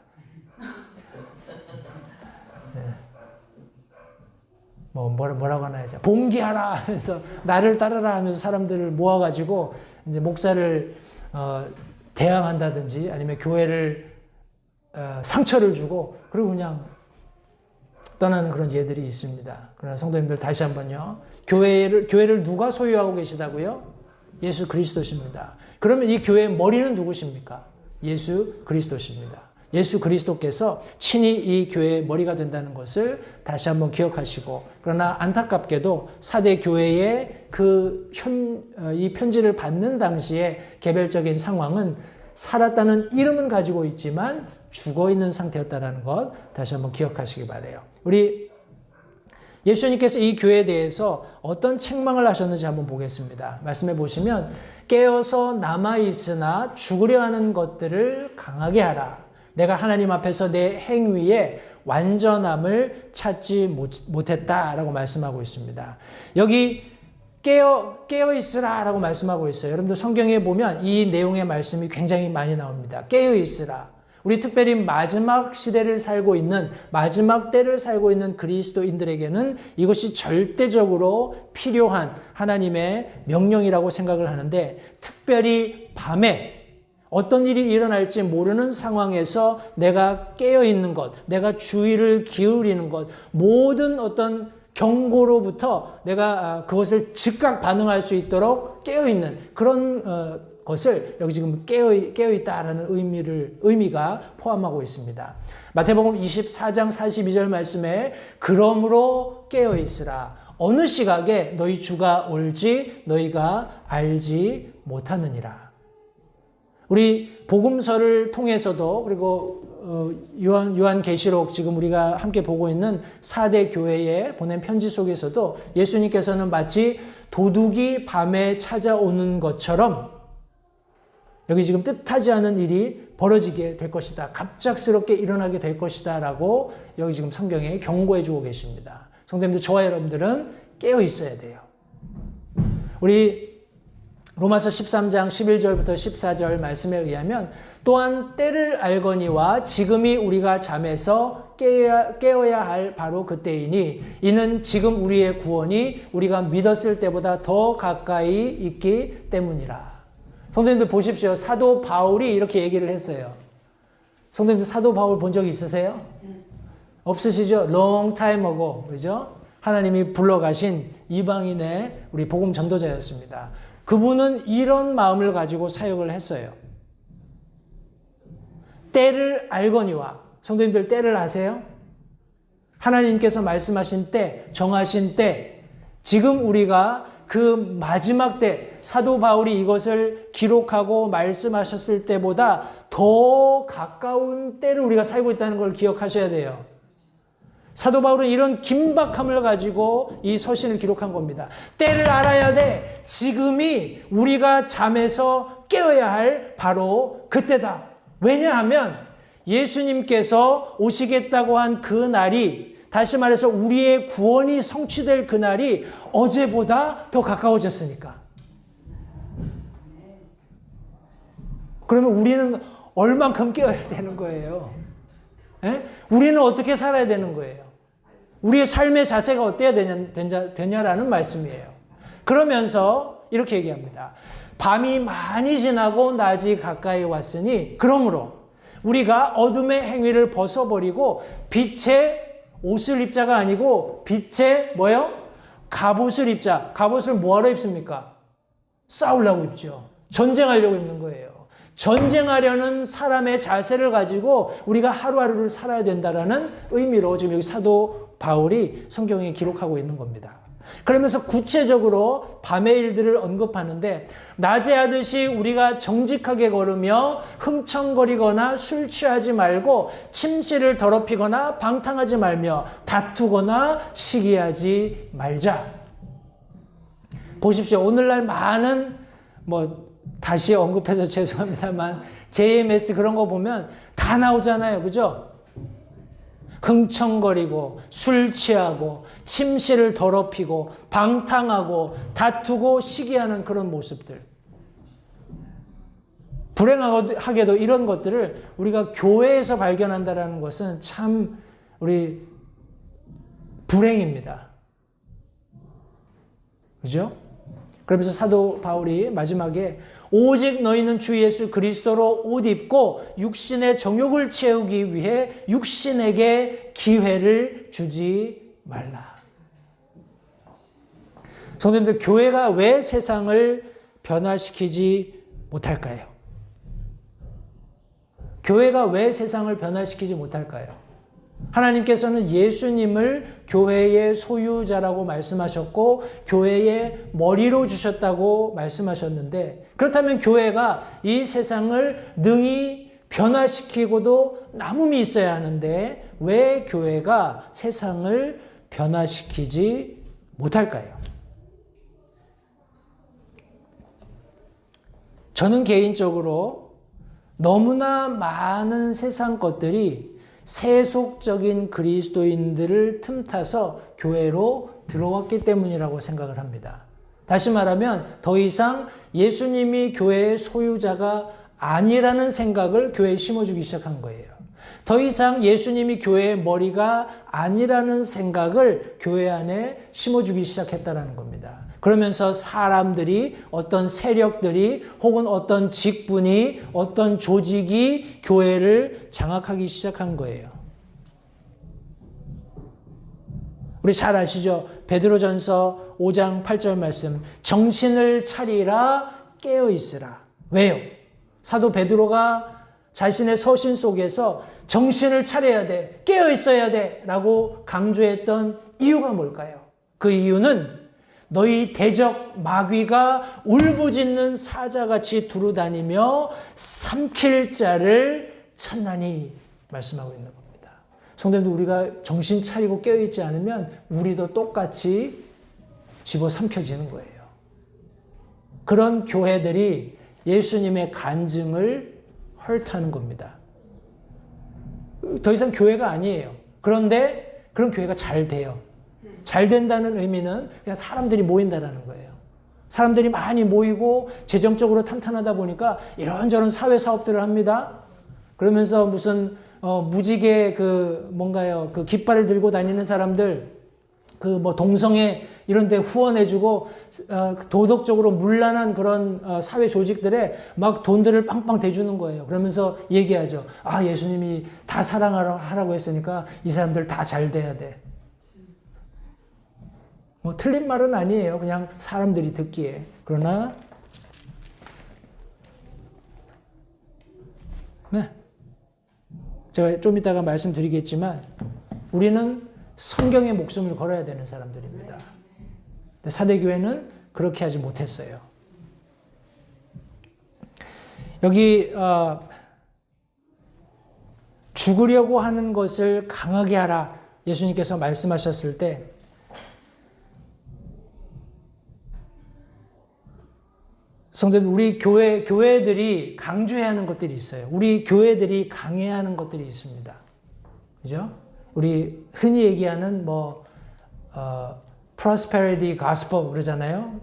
뭐라고 하나요? 봉기하라 하면서 나를 따르라 하면서 사람들을 모아가지고 이제 목사를 대항한다든지 아니면 교회를 상처를 주고 그리고 그냥 떠나는 그런 예들이 있습니다. 그러나 성도님들 다시 한번요. 교회를 누가 소유하고 계시다고요? 예수 그리스도십니다. 그러면 이 교회의 머리는 누구십니까? 예수 그리스도십니다. 예수 그리스도께서 친히 이 교회의 머리가 된다는 것을 다시 한번 기억하시고, 그러나 안타깝게도 사대 교회의 이 편지를 받는 당시의 개별적인 상황은 살았다는 이름은 가지고 있지만 죽어 있는 상태였다는 것 다시 한번 기억하시기 바라요. 우리 예수님께서 이 교회에 대해서 어떤 책망을 하셨는지 한번 보겠습니다. 말씀해 보시면 깨어서 남아있으나 죽으려 하는 것들을 강하게 하라. 내가 하나님 앞에서 내 행위에 완전함을 찾지 못했다라고 말씀하고 있습니다. 여기 깨어 있으라 라고 말씀하고 있어요. 여러분들 성경에 보면 이 내용의 말씀이 굉장히 많이 나옵니다. 깨어 있으라. 우리 특별히 마지막 시대를 살고 있는, 마지막 때를 살고 있는 그리스도인들에게는 이것이 절대적으로 필요한 하나님의 명령이라고 생각을 하는데, 특별히 밤에 어떤 일이 일어날지 모르는 상황에서 내가 깨어있는 것, 내가 주의를 기울이는 것, 모든 어떤 경고로부터 내가 그것을 즉각 반응할 수 있도록 깨어있는 그런 것을 여기 지금 깨어있다라는 의미가 포함하고 있습니다. 마태복음 24장 42절 말씀에 그러므로 깨어있으라. 어느 시각에 너희 주가 올지 너희가 알지 못하느니라. 우리 복음서를 통해서도, 그리고 요한계시록 지금 우리가 함께 보고 있는 4대 교회에 보낸 편지 속에서도 예수님께서는 마치 도둑이 밤에 찾아오는 것처럼 여기 지금 뜻하지 않은 일이 벌어지게 될 것이다. 갑작스럽게 일어나게 될 것이다. 라고 여기 지금 성경에 경고해 주고 계십니다. 성도님들, 저와 여러분들은 깨어 있어야 돼요. 우리 로마서 13장 11절부터 14절 말씀에 의하면 또한 때를 알거니와 지금이 우리가 잠에서 깨어야 할 바로 그때이니 이는 지금 우리의 구원이 우리가 믿었을 때보다 더 가까이 있기 때문이라. 성도님들 보십시오. 사도 바울이 이렇게 얘기를 했어요. 성도님들 사도 바울 본 적 있으세요? 없으시죠? Long time ago. 그죠? 하나님이 불러가신 이방인의 우리 복음 전도자였습니다. 그분은 이런 마음을 가지고 사역을 했어요. 때를 알거니와. 성도님들 때를 아세요? 하나님께서 말씀하신 때, 정하신 때, 지금 우리가 그 마지막 때 사도 바울이 이것을 기록하고 말씀하셨을 때보다 더 가까운 때를 우리가 살고 있다는 걸 기억하셔야 돼요. 사도 바울은 이런 긴박함을 가지고 이 서신을 기록한 겁니다. 때를 알아야 돼. 지금이 우리가 잠에서 깨어야 할 바로 그때다. 왜냐하면 예수님께서 오시겠다고 한 그 날이, 다시 말해서 우리의 구원이 성취될 그 날이 어제보다 더 가까워졌으니까. 그러면 우리는 얼만큼 깨어야 되는 거예요? 에? 우리는 어떻게 살아야 되는 거예요? 우리의 삶의 자세가 어때야 되냐라는 말씀이에요. 그러면서 이렇게 얘기합니다. 밤이 많이 지나고 낮이 가까이 왔으니 그러므로 우리가 어둠의 행위를 벗어버리고 빛의 옷을 입자가 아니고 빛의 뭐요? 갑옷을 입자. 갑옷을 뭐하러 입습니까? 싸우려고 입죠. 전쟁하려고 입는 거예요. 전쟁하려는 사람의 자세를 가지고 우리가 하루하루를 살아야 된다라는 의미로 지금 여기 사도 바울이 성경에 기록하고 있는 겁니다. 그러면서 구체적으로 밤의 일들을 언급하는데, 낮에 하듯이 우리가 정직하게 걸으며 흥청거리거나 술 취하지 말고 침실을 더럽히거나 방탕하지 말며 다투거나 시기하지 말자. 보십시오. 오늘날 많은 다시 언급해서 죄송합니다만 JMS 그런 거 보면 다 나오잖아요. 그죠? 흥청거리고 술 취하고 침실을 더럽히고 방탕하고 다투고 시기하는 그런 모습들. 불행하게도 이런 것들을 우리가 교회에서 발견한다는 것은 참 우리 불행입니다. 그죠? 그러면서 사도 바울이 마지막에 오직 너희는 주 예수 그리스도로 옷 입고 육신의 정욕을 채우기 위해 육신에게 기회를 주지 말라. 성도님들, 교회가 왜 세상을 변화시키지 못할까요? 교회가 왜 세상을 변화시키지 못할까요? 하나님께서는 예수님을 교회의 소유자라고 말씀하셨고 교회의 머리로 주셨다고 말씀하셨는데, 그렇다면 교회가 이 세상을 능히 변화시키고도 남음이 있어야 하는데 왜 교회가 세상을 변화시키지 못할까요? 저는 개인적으로 너무나 많은 세상 것들이 세속적인 그리스도인들을 틈타서 교회로 들어왔기 때문이라고 생각을 합니다. 다시 말하면 더 이상 예수님이 교회의 소유자가 아니라는 생각을 교회에 심어주기 시작한 거예요. 더 이상 예수님이 교회의 머리가 아니라는 생각을 교회 안에 심어주기 시작했다는 겁니다. 그러면서 사람들이, 어떤 세력들이, 혹은 어떤 직분이, 어떤 조직이 교회를 장악하기 시작한 거예요. 우리 잘 아시죠? 베드로전서 5장 8절 말씀, 정신을 차리라, 깨어 있으라. 왜요? 사도 베드로가 자신의 서신 속에서 정신을 차려야 돼, 깨어 있어야 돼 라고 강조했던 이유가 뭘까요? 그 이유는 너희 대적 마귀가 울부짖는 사자같이 두루다니며 삼킬 자를 찾나니 말씀하고 있는 겁니다. 성도님들, 우리가 정신 차리고 깨어있지 않으면 우리도 똑같이 집어삼켜지는 거예요. 그런 교회들이 예수님의 간증을 헐타는 겁니다. 더 이상 교회가 아니에요. 그런데 그런 교회가 잘 돼요. 잘 된다는 의미는 그냥 사람들이 모인다는 거예요. 사람들이 많이 모이고 재정적으로 탄탄하다 보니까 이런저런 사회 사업들을 합니다. 그러면서 무슨 무지개 그 깃발을 들고 다니는 사람들, 동성애 이런 데 후원해주고 도덕적으로 문란한 그런 사회 조직들에 막 돈들을 빵빵 대주는 거예요. 그러면서 얘기하죠. 아, 예수님이 다 사랑하라고 했으니까 이 사람들 다 잘 돼야 돼. 틀린 말은 아니에요. 그냥 사람들이 듣기에. 그러나 네, 제가 좀 이따가 말씀드리겠지만 우리는 성경의 목숨을 걸어야 되는 사람들입니다. 근데 사대교회는 그렇게 하지 못했어요. 여기 죽으려고 하는 것을 강하게 하라 예수님께서 말씀하셨을 때 성도님, 우리 교회들이 강조해야 하는 것들이 있어요. 우리 교회들이 강해야 하는 것들이 있습니다. 그죠? 우리 흔히 얘기하는 prosperity gospel 그러잖아요.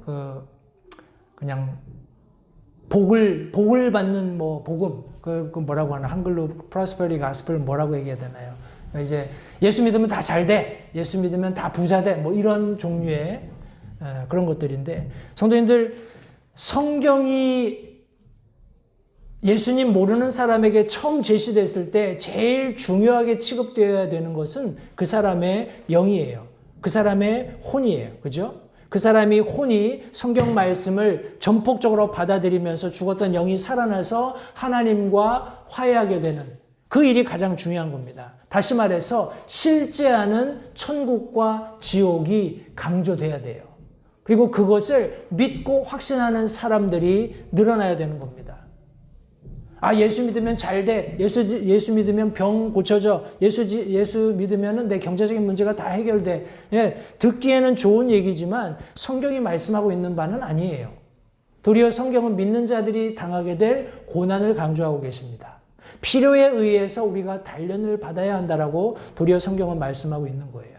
그냥 복을 받는 복음. 그 뭐라고 하나? 한글로 prosperity gospel 뭐라고 얘기해야 되나요? 이제 예수 믿으면 다 잘 돼. 예수 믿으면 다 부자 돼. 이런 종류의 그런 것들인데 성도님들, 성경이 예수님 모르는 사람에게 처음 제시됐을 때 제일 중요하게 취급되어야 되는 것은 그 사람의 영이에요. 그 사람의 혼이에요. 그죠? 그 사람이 혼이 성경 말씀을 전폭적으로 받아들이면서 죽었던 영이 살아나서 하나님과 화해하게 되는 그 일이 가장 중요한 겁니다. 다시 말해서 실제하는 천국과 지옥이 강조돼야 돼요. 그리고 그것을 믿고 확신하는 사람들이 늘어나야 되는 겁니다. 아, 예수 믿으면 잘 돼. 예수 믿으면 병 고쳐져. 예수 믿으면 내 경제적인 문제가 다 해결돼. 예, 듣기에는 좋은 얘기지만 성경이 말씀하고 있는 바는 아니에요. 도리어 성경은 믿는 자들이 당하게 될 고난을 강조하고 계십니다. 필요에 의해서 우리가 단련을 받아야 한다라고 도리어 성경은 말씀하고 있는 거예요.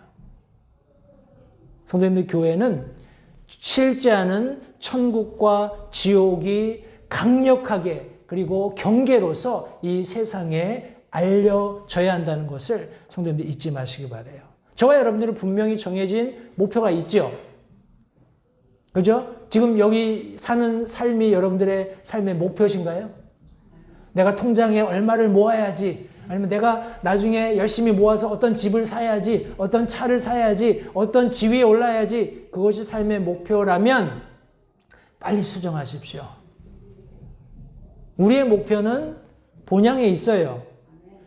성도님들, 교회는 실제하는 천국과 지옥이 강력하게 그리고 경계로서 이 세상에 알려져야 한다는 것을 성도님들 잊지 마시기 바라요. 저와 여러분들은 분명히 정해진 목표가 있죠. 그죠? 지금 여기 사는 삶이 여러분들의 삶의 목표신가요? 내가 통장에 얼마를 모아야지, 아니면 내가 나중에 열심히 모아서 어떤 집을 사야지, 어떤 차를 사야지, 어떤 지위에 올라야지, 그것이 삶의 목표라면 빨리 수정하십시오. 우리의 목표는 본향에 있어요.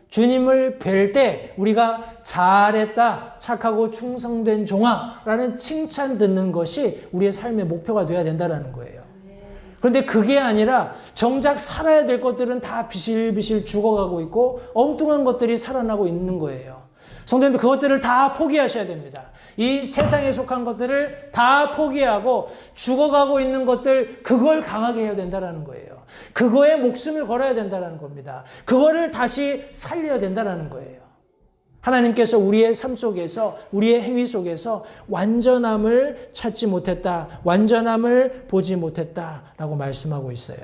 주님을 뵐 때 우리가 잘했다, 착하고 충성된 종아라는 칭찬 듣는 것이 우리의 삶의 목표가 되어야 된다는 거예요. 그런데 그게 아니라 정작 살아야 될 것들은 다 비실비실 죽어가고 있고 엉뚱한 것들이 살아나고 있는 거예요. 성도님들 그것들을 다 포기하셔야 됩니다. 이 세상에 속한 것들을 다 포기하고 죽어가고 있는 것들 그걸 강하게 해야 된다는 거예요. 그거에 목숨을 걸어야 된다는 겁니다. 그거를 다시 살려야 된다는 거예요. 하나님께서 우리의 삶 속에서 우리의 행위 속에서 완전함을 찾지 못했다. 완전함을 보지 못했다라고 말씀하고 있어요.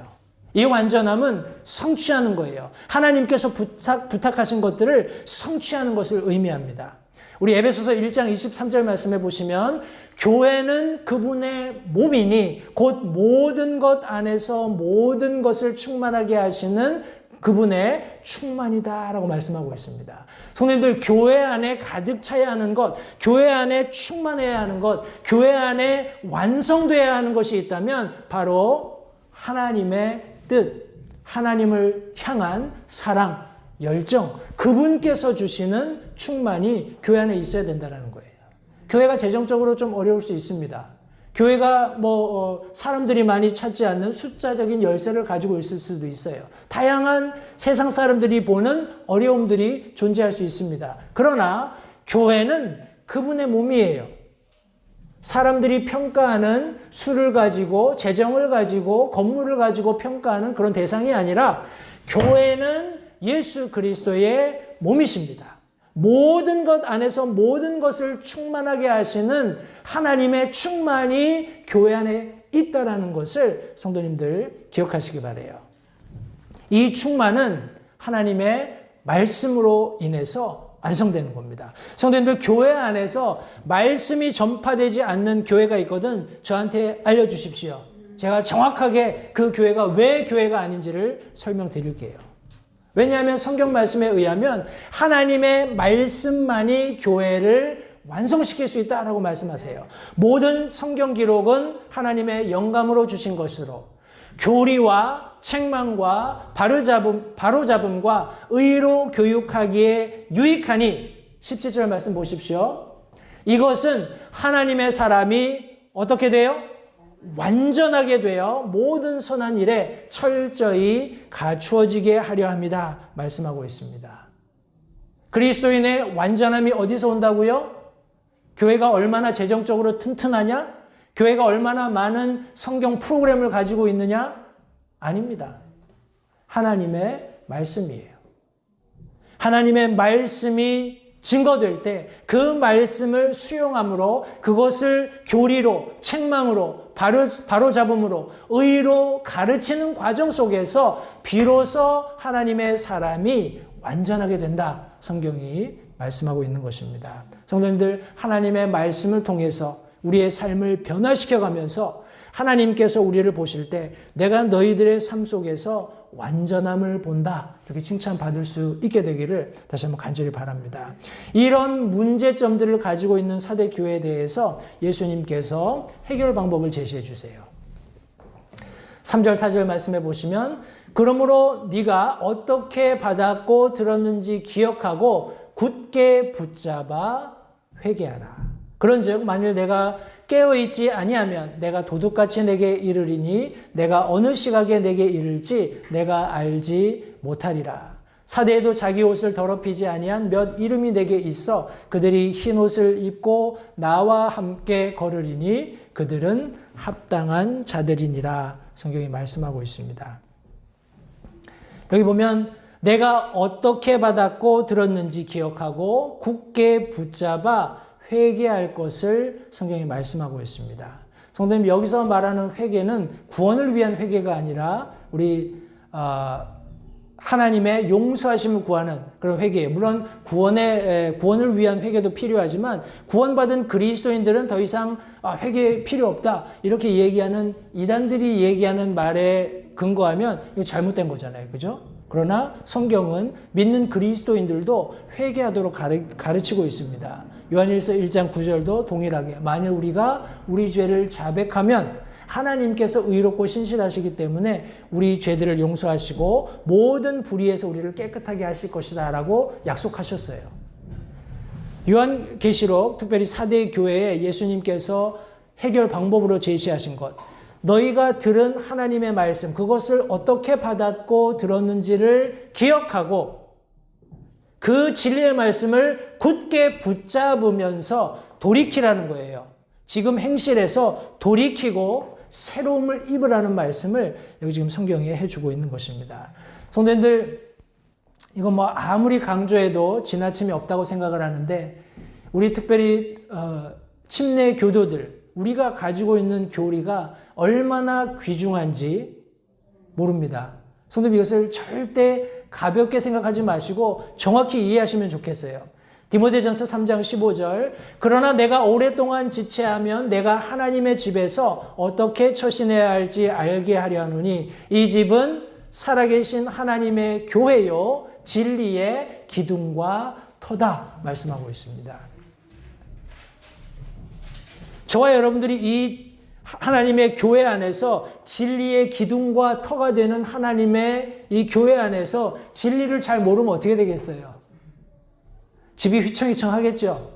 이 완전함은 성취하는 거예요. 하나님께서 부탁하신 것들을 성취하는 것을 의미합니다. 우리 에베소서 1장 23절 말씀해 보시면 교회는 그분의 몸이니 곧 모든 것 안에서 모든 것을 충만하게 하시는 그분의 충만이다라고 말씀하고 있습니다. 성도님들 교회 안에 가득 차야 하는 것, 교회 안에 충만해야 하는 것, 교회 안에 완성돼야 하는 것이 있다면 바로 하나님의 뜻, 하나님을 향한 사랑, 열정, 그분께서 주시는 충만이 교회 안에 있어야 된다는 거예요. 교회가 재정적으로 좀 어려울 수 있습니다. 교회가 사람들이 많이 찾지 않는 숫자적인 열세를 가지고 있을 수도 있어요. 다양한 세상 사람들이 보는 어려움들이 존재할 수 있습니다. 그러나 교회는 그분의 몸이에요. 사람들이 평가하는 수를 가지고 재정을 가지고 건물을 가지고 평가하는 그런 대상이 아니라 교회는 예수 그리스도의 몸이십니다. 모든 것 안에서 모든 것을 충만하게 하시는 하나님의 충만이 교회 안에 있다라는 것을 성도님들 기억하시기 바라요. 이 충만은 하나님의 말씀으로 인해서 완성되는 겁니다. 성도님들 교회 안에서 말씀이 전파되지 않는 교회가 있거든 저한테 알려주십시오. 제가 정확하게 그 교회가 왜 교회가 아닌지를 설명드릴게요. 왜냐하면 성경 말씀에 의하면 하나님의 말씀만이 교회를 완성시킬 수 있다라고 말씀하세요. 모든 성경 기록은 하나님의 영감으로 주신 것으로 교리와 책망과 바로잡음과 의로 교육하기에 유익하니 17절 말씀 보십시오. 이것은 하나님의 사람이 어떻게 돼요? 완전하게 되어 모든 선한 일에 철저히 갖추어지게 하려 합니다. 말씀하고 있습니다. 그리스도인의 완전함이 어디서 온다고요? 교회가 얼마나 재정적으로 튼튼하냐? 교회가 얼마나 많은 성경 프로그램을 가지고 있느냐? 아닙니다. 하나님의 말씀이에요. 하나님의 말씀이 증거될 때 그 말씀을 수용함으로 그것을 교리로, 책망으로, 바로잡음으로, 의로 가르치는 과정 속에서 비로소 하나님의 사람이 완전하게 된다. 성경이 말씀하고 있는 것입니다. 성도님들 하나님의 말씀을 통해서 우리의 삶을 변화시켜가면서 하나님께서 우리를 보실 때 내가 너희들의 삶 속에서 완전함을 본다. 이렇게 칭찬받을 수 있게 되기를 다시 한번 간절히 바랍니다. 이런 문제점들을 가지고 있는 사대교회에 대해서 예수님께서 해결 방법을 제시해 주세요. 3절 4절 말씀해 보시면 그러므로 네가 어떻게 받았고 들었는지 기억하고 굳게 붙잡아 회개하라. 그런즉 만일 내가 깨어있지 아니하면 내가 도둑같이 내게 이르리니 내가 어느 시각에 내게 이를지 내가 알지 못하리라. 사대에도 자기 옷을 더럽히지 아니한 몇 이름이 내게 있어 그들이 흰 옷을 입고 나와 함께 걸으리니 그들은 합당한 자들이니라. 성경이 말씀하고 있습니다. 여기 보면 내가 어떻게 받았고 들었는지 기억하고 굳게 붙잡아 회개할 것을 성경이 말씀하고 있습니다. 성도님 여기서 말하는 회개는 구원을 위한 회개가 아니라 우리 하나님의 용서하심을 구하는 그런 회개예요. 물론 구원을 위한 회개도 필요하지만 구원받은 그리스도인들은 더 이상 회개 필요 없다 이렇게 얘기하는 이단들이 얘기하는 말에 근거하면 이거 잘못된 거잖아요. 그죠? 그러나 성경은 믿는 그리스도인들도 회개하도록 가르치고 있습니다. 요한일서 1장 9절도 동일하게 만일 우리가 우리 죄를 자백하면 하나님께서 의롭고 신실하시기 때문에 우리 죄들을 용서하시고 모든 불의에서 우리를 깨끗하게 하실 것이다 라고 약속하셨어요. 요한계시록 특별히 사대 교회에 예수님께서 해결 방법으로 제시하신 것, 너희가 들은 하나님의 말씀, 그것을 어떻게 받았고 들었는지를 기억하고 그 진리의 말씀을 굳게 붙잡으면서 돌이키라는 거예요. 지금 행실에서 돌이키고 새로움을 입으라는 말씀을 여기 지금 성경에 해주고 있는 것입니다. 성도님들, 이건 뭐 아무리 강조해도 지나침이 없다고 생각을 하는데, 우리 특별히 침례 교도들, 우리가 가지고 있는 교리가 얼마나 귀중한지 모릅니다. 성도님, 이것을 절대 가볍게 생각하지 마시고 정확히 이해하시면 좋겠어요. 디모데전서 3장 15절, 그러나 내가 오랫동안 지체하면 내가 하나님의 집에서 어떻게 처신해야 할지 알게 하려 하노니 이 집은 살아계신 하나님의 교회요 진리의 기둥과 터다 말씀하고 있습니다. 저와 여러분들이 이 하나님의 교회 안에서 진리의 기둥과 터가 되는 하나님의 이 교회 안에서 진리를 잘 모르면 어떻게 되겠어요? 집이 휘청휘청하겠죠.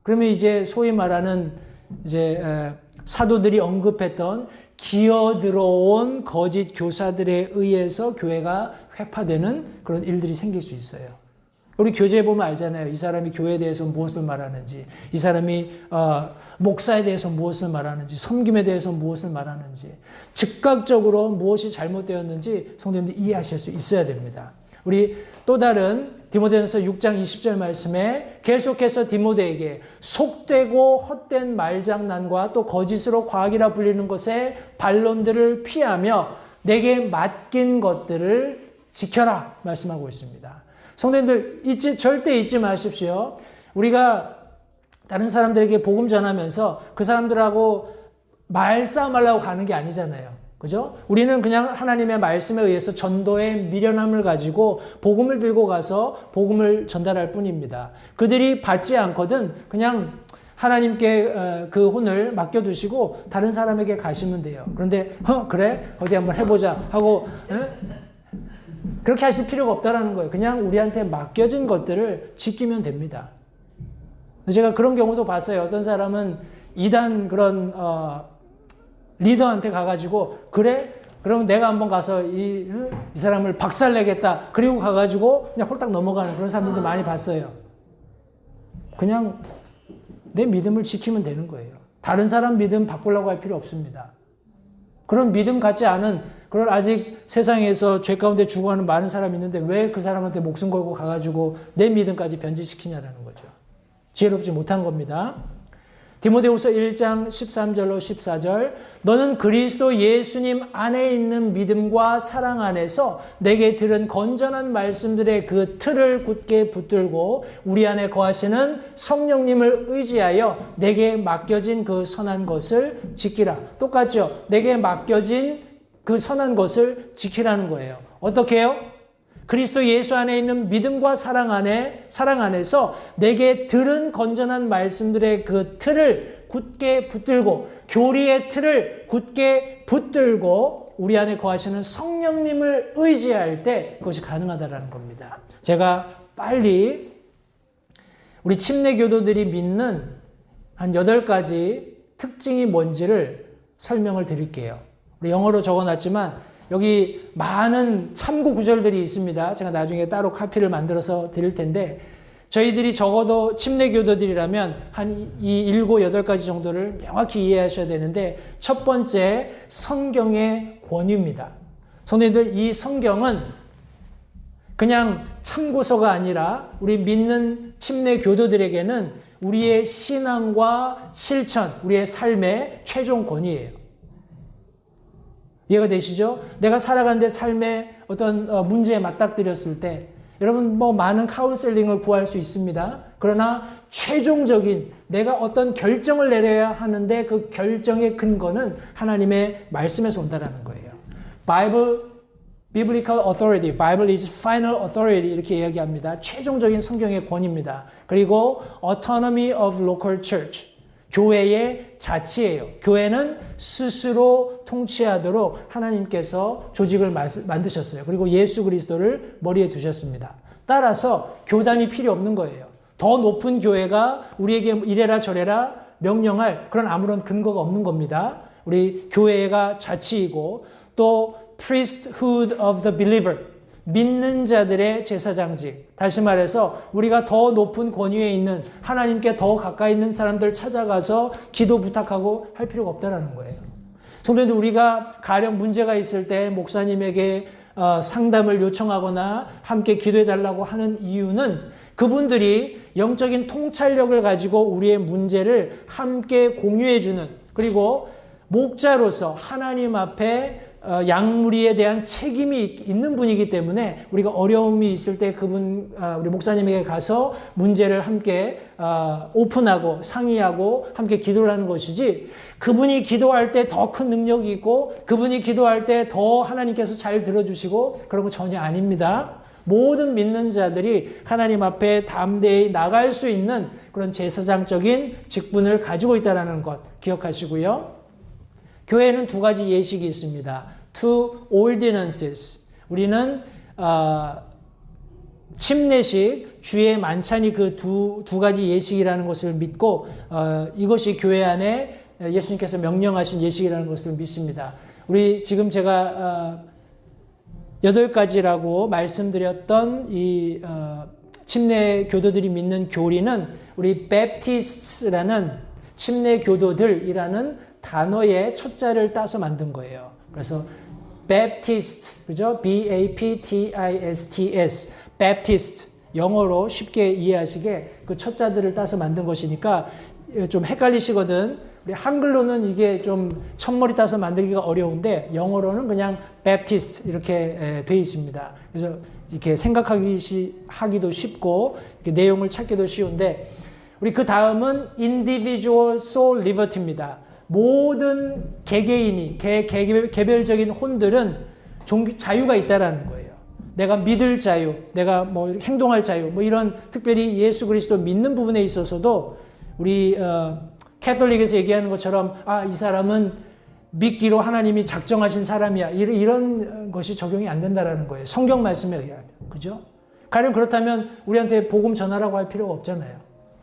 그러면 이제 소위 말하는 이제 사도들이 언급했던 기어 들어온 거짓 교사들에 의해서 교회가 회파되는 그런 일들이 생길 수 있어요. 우리 교재에 보면 알잖아요. 이 사람이 교회에 대해서 무엇을 말하는지, 이 사람이 목사에 대해서 무엇을 말하는지, 섬김에 대해서 무엇을 말하는지, 즉각적으로 무엇이 잘못되었는지 성도님들 이해하실 수 있어야 됩니다. 우리 또 다른 디모데전서 6장 20절 말씀에 계속해서 디모데에게 속되고 헛된 말장난과 또 거짓으로 과학이라 불리는 것에 반론들을 피하며 내게 맡긴 것들을 지켜라 말씀하고 있습니다. 성도님들 절대 잊지 마십시오. 우리가 다른 사람들에게 복음 전하면서 그 사람들하고 말싸움하려고 가는 게 아니잖아요. 그죠? 우리는 그냥 하나님의 말씀에 의해서 전도의 미련함을 가지고 복음을 들고 가서 복음을 전달할 뿐입니다. 그들이 받지 않거든 그냥 하나님께 그 혼을 맡겨두시고 다른 사람에게 가시면 돼요. 그런데 그래? 어디 한번 해보자 하고 그렇게 하실 필요가 없다라는 거예요. 그냥 우리한테 맡겨진 것들을 지키면 됩니다. 제가 그런 경우도 봤어요. 어떤 사람은 이단 그런 리더한테 가가지고 그래? 그러면 내가 한번 가서 이 사람을 박살내겠다. 그리고 가가지고 그냥 홀딱 넘어가는 그런 사람들도 많이 봤어요. 그냥 내 믿음을 지키면 되는 거예요. 다른 사람 믿음 바꾸려고 할 필요 없습니다. 그런 믿음 같지 않은 그런 아직 세상에서 죄 가운데 죽어가는 많은 사람이 있는데 왜 그 사람한테 목숨 걸고 가가지고 내 믿음까지 변질시키냐라는 거죠. 지혜롭지 못한 겁니다. 디모데후서 1장 13절로 14절, 너는 그리스도 예수님 안에 있는 믿음과 사랑 안에서 내게 들은 건전한 말씀들의 그 틀을 굳게 붙들고 우리 안에 거하시는 성령님을 의지하여 내게 맡겨진 그 선한 것을 지키라. 똑같죠? 내게 맡겨진 그 선한 것을 지키라는 거예요. 어떻게 해요? 그리스도 예수 안에 있는 믿음과 사랑 안에서 내게 들은 건전한 말씀들의 그 틀을 굳게 붙들고 교리의 틀을 굳게 붙들고 우리 안에 거하시는 성령님을 의지할 때 그것이 가능하다는 겁니다. 제가 빨리 우리 침례교도들이 믿는 한 8가지 특징이 뭔지를 설명을 드릴게요. 우리 영어로 적어놨지만 여기 많은 참고 구절들이 있습니다. 제가 나중에 따로 카피를 만들어서 드릴 텐데 저희들이 적어도 침례교도들이라면 한 이 7, 8가지 정도를 명확히 이해하셔야 되는데 첫 번째, 성경의 권위입니다. 성도님들, 이 성경은 그냥 참고서가 아니라 우리 믿는 침례교도들에게는 우리의 신앙과 실천, 우리의 삶의 최종 권위예요. 이해가 되시죠? 내가 살아가는데 삶의 어떤 문제에 맞닥뜨렸을 때 여러분 많은 카운셀링을 구할 수 있습니다. 그러나 최종적인 내가 어떤 결정을 내려야 하는데 그 결정의 근거는 하나님의 말씀에서 온다라는 거예요. Biblical authority, Bible is final authority 이렇게 이야기합니다. 최종적인 성경의 권위입니다. 그리고 autonomy of local church, 교회의 자치예요. 교회는 스스로 통치하도록 하나님께서 조직을 만드셨어요. 그리고 예수 그리스도를 머리에 두셨습니다. 따라서 교단이 필요 없는 거예요. 더 높은 교회가 우리에게 이래라 저래라 명령할 그런 아무런 근거가 없는 겁니다. 우리 교회가 자치이고 또 priesthood of the believer, 믿는 자들의 제사장직. 다시 말해서 우리가 더 높은 권위에 있는 하나님께 더 가까이 있는 사람들 찾아가서 기도 부탁하고 할 필요가 없다는 거예요. 성도님들, 우리가 가령 문제가 있을 때 목사님에게 상담을 요청하거나 함께 기도해 달라고 하는 이유는 그분들이 영적인 통찰력을 가지고 우리의 문제를 함께 공유해 주는, 그리고 목자로서 하나님 앞에 양무리에 대한 책임이 있는 분이기 때문에 우리가 어려움이 있을 때 우리 목사님에게 가서 문제를 함께 오픈하고 상의하고 함께 기도를 하는 것이지, 그분이 기도할 때 더 큰 능력이 있고 그분이 기도할 때 더 하나님께서 잘 들어주시고 그런 거 전혀 아닙니다. 모든 믿는 자들이 하나님 앞에 담대히 나갈 수 있는 그런 제사장적인 직분을 가지고 있다는 것 기억하시고요. 교회에는 두 가지 예식이 있습니다. Two ordinances. 우리는 침례식, 주의 만찬이 그 두 가지 예식이라는 것을 믿고 이것이 교회 안에 예수님께서 명령하신 예식이라는 것을 믿습니다. 우리 지금 제가 8가지라고 말씀드렸던 이 침례 교도들이 믿는 교리는 우리 Baptists라는 침례 교도들이라는 단어의 첫 자를 따서 만든 거예요. 그래서 Baptist, 그죠? B-A-P-T-I-S-T-S, Baptist, 영어로 쉽게 이해하시게 그 첫 자들을 따서 만든 것이니까 좀 헷갈리시거든. 우리 한글로는 이게 좀 첫머리 따서 만들기가 어려운데 영어로는 그냥 Baptist 이렇게 돼 있습니다. 그래서 이렇게 생각하기도 쉽고 이렇게 내용을 찾기도 쉬운데, 우리 그 다음은 Individual Soul Liberty입니다. 모든 개개인이, 개별적인 혼들은 자유가 있다라는 거예요. 내가 믿을 자유, 내가 뭐 행동할 자유, 뭐 이런 특별히 예수 그리스도 믿는 부분에 있어서도 우리 캐톨릭에서 얘기하는 것처럼 이 사람은 믿기로 하나님이 작정하신 사람이야, 이런 것이 적용이 안 된다라는 거예요. 성경 말씀에 의하면. 그죠? 가령 그렇다면 우리한테 복음 전하라고 할 필요가 없잖아요.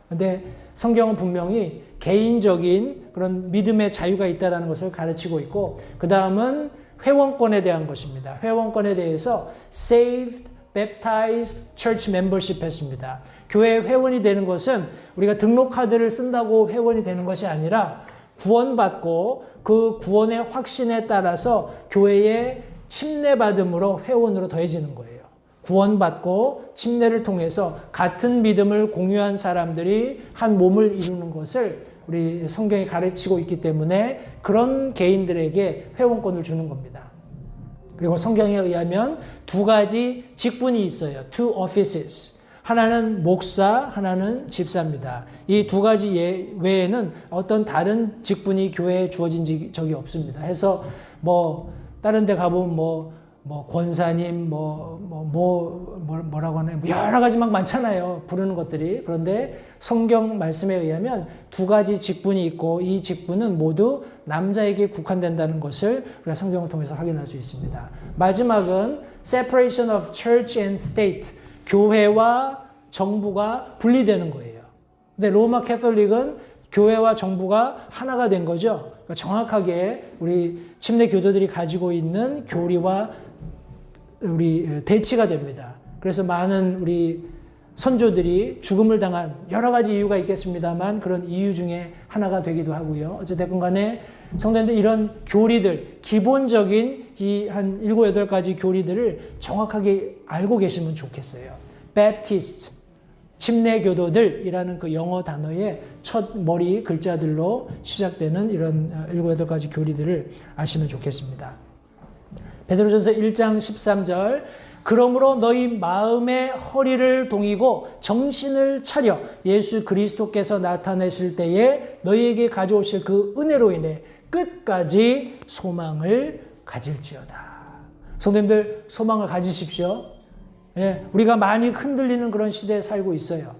근데 성경은 분명히 개인적인 그런 믿음의 자유가 있다는 것을 가르치고 있고, 그 다음은 회원권에 대한 것입니다. 회원권에 대해서 Saved, Baptized, Church Membership 했습니다. 교회 회원이 되는 것은 우리가 등록카드를 쓴다고 회원이 되는 것이 아니라 구원받고 그 구원의 확신에 따라서 교회에 침례받음으로 회원으로 더해지는 거예요. 구원받고 침례를 통해서 같은 믿음을 공유한 사람들이 한 몸을 이루는 것을 우리 성경이 가르치고 있기 때문에 그런 개인들에게 회원권을 주는 겁니다. 그리고 성경에 의하면 두 가지 직분이 있어요. Two offices. 하나는 목사, 하나는 집사입니다. 이 두 가지 외에는 어떤 다른 직분이 교회에 주어진 적이 없습니다. 해서 다른 데 가보면 권사님, 뭐라고 하나요? 여러 가지 막 많잖아요. 부르는 것들이. 그런데 성경 말씀에 의하면 두 가지 직분이 있고 이 직분은 모두 남자에게 국한된다는 것을 우리가 성경을 통해서 확인할 수 있습니다. 마지막은 separation of church and state. 교회와 정부가 분리되는 거예요. 근데 로마 캐톨릭은 교회와 정부가 하나가 된 거죠. 그러니까 정확하게 우리 침례 교도들이 가지고 있는 교리와 우리 대치가 됩니다. 그래서 많은 우리 선조들이 죽음을 당한 여러 가지 이유가 있겠습니다만 그런 이유 중에 하나가 되기도 하고요. 어쨌든 간에 성도님들, 이런 교리들, 기본적인 이 한 7, 8가지 교리들을 정확하게 알고 계시면 좋겠어요. Baptist, 침례 교도들이라는 그 영어 단어의 첫 머리 글자들로 시작되는 이런 7, 8가지 교리들을 아시면 좋겠습니다. 베드로전서 1장 13절, 그러므로 너희 마음의 허리를 동이고 정신을 차려 예수 그리스도께서 나타내실 때에 너희에게 가져오실 그 은혜로 인해 끝까지 소망을 가질지어다. 성도님들, 소망을 가지십시오. 예, 우리가 많이 흔들리는 그런 시대에 살고 있어요.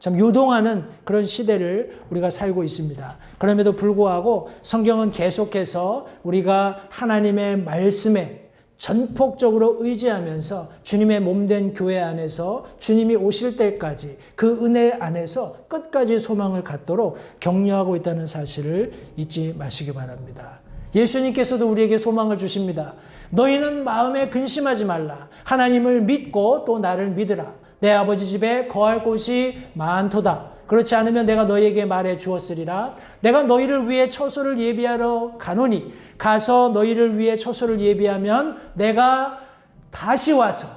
참 요동하는 그런 시대를 우리가 살고 있습니다. 그럼에도 불구하고 성경은 계속해서 우리가 하나님의 말씀에 전폭적으로 의지하면서 주님의 몸된 교회 안에서 주님이 오실 때까지 그 은혜 안에서 끝까지 소망을 갖도록 격려하고 있다는 사실을 잊지 마시기 바랍니다. 예수님께서도 우리에게 소망을 주십니다. 너희는 마음에 근심하지 말라. 하나님을 믿고 또 나를 믿으라. 내 아버지 집에 거할 곳이 많도다. 그렇지 않으면 내가 너희에게 말해 주었으리라. 내가 너희를 위해 처소를 예비하러 가노니 가서 너희를 위해 처소를 예비하면 내가 다시 와서,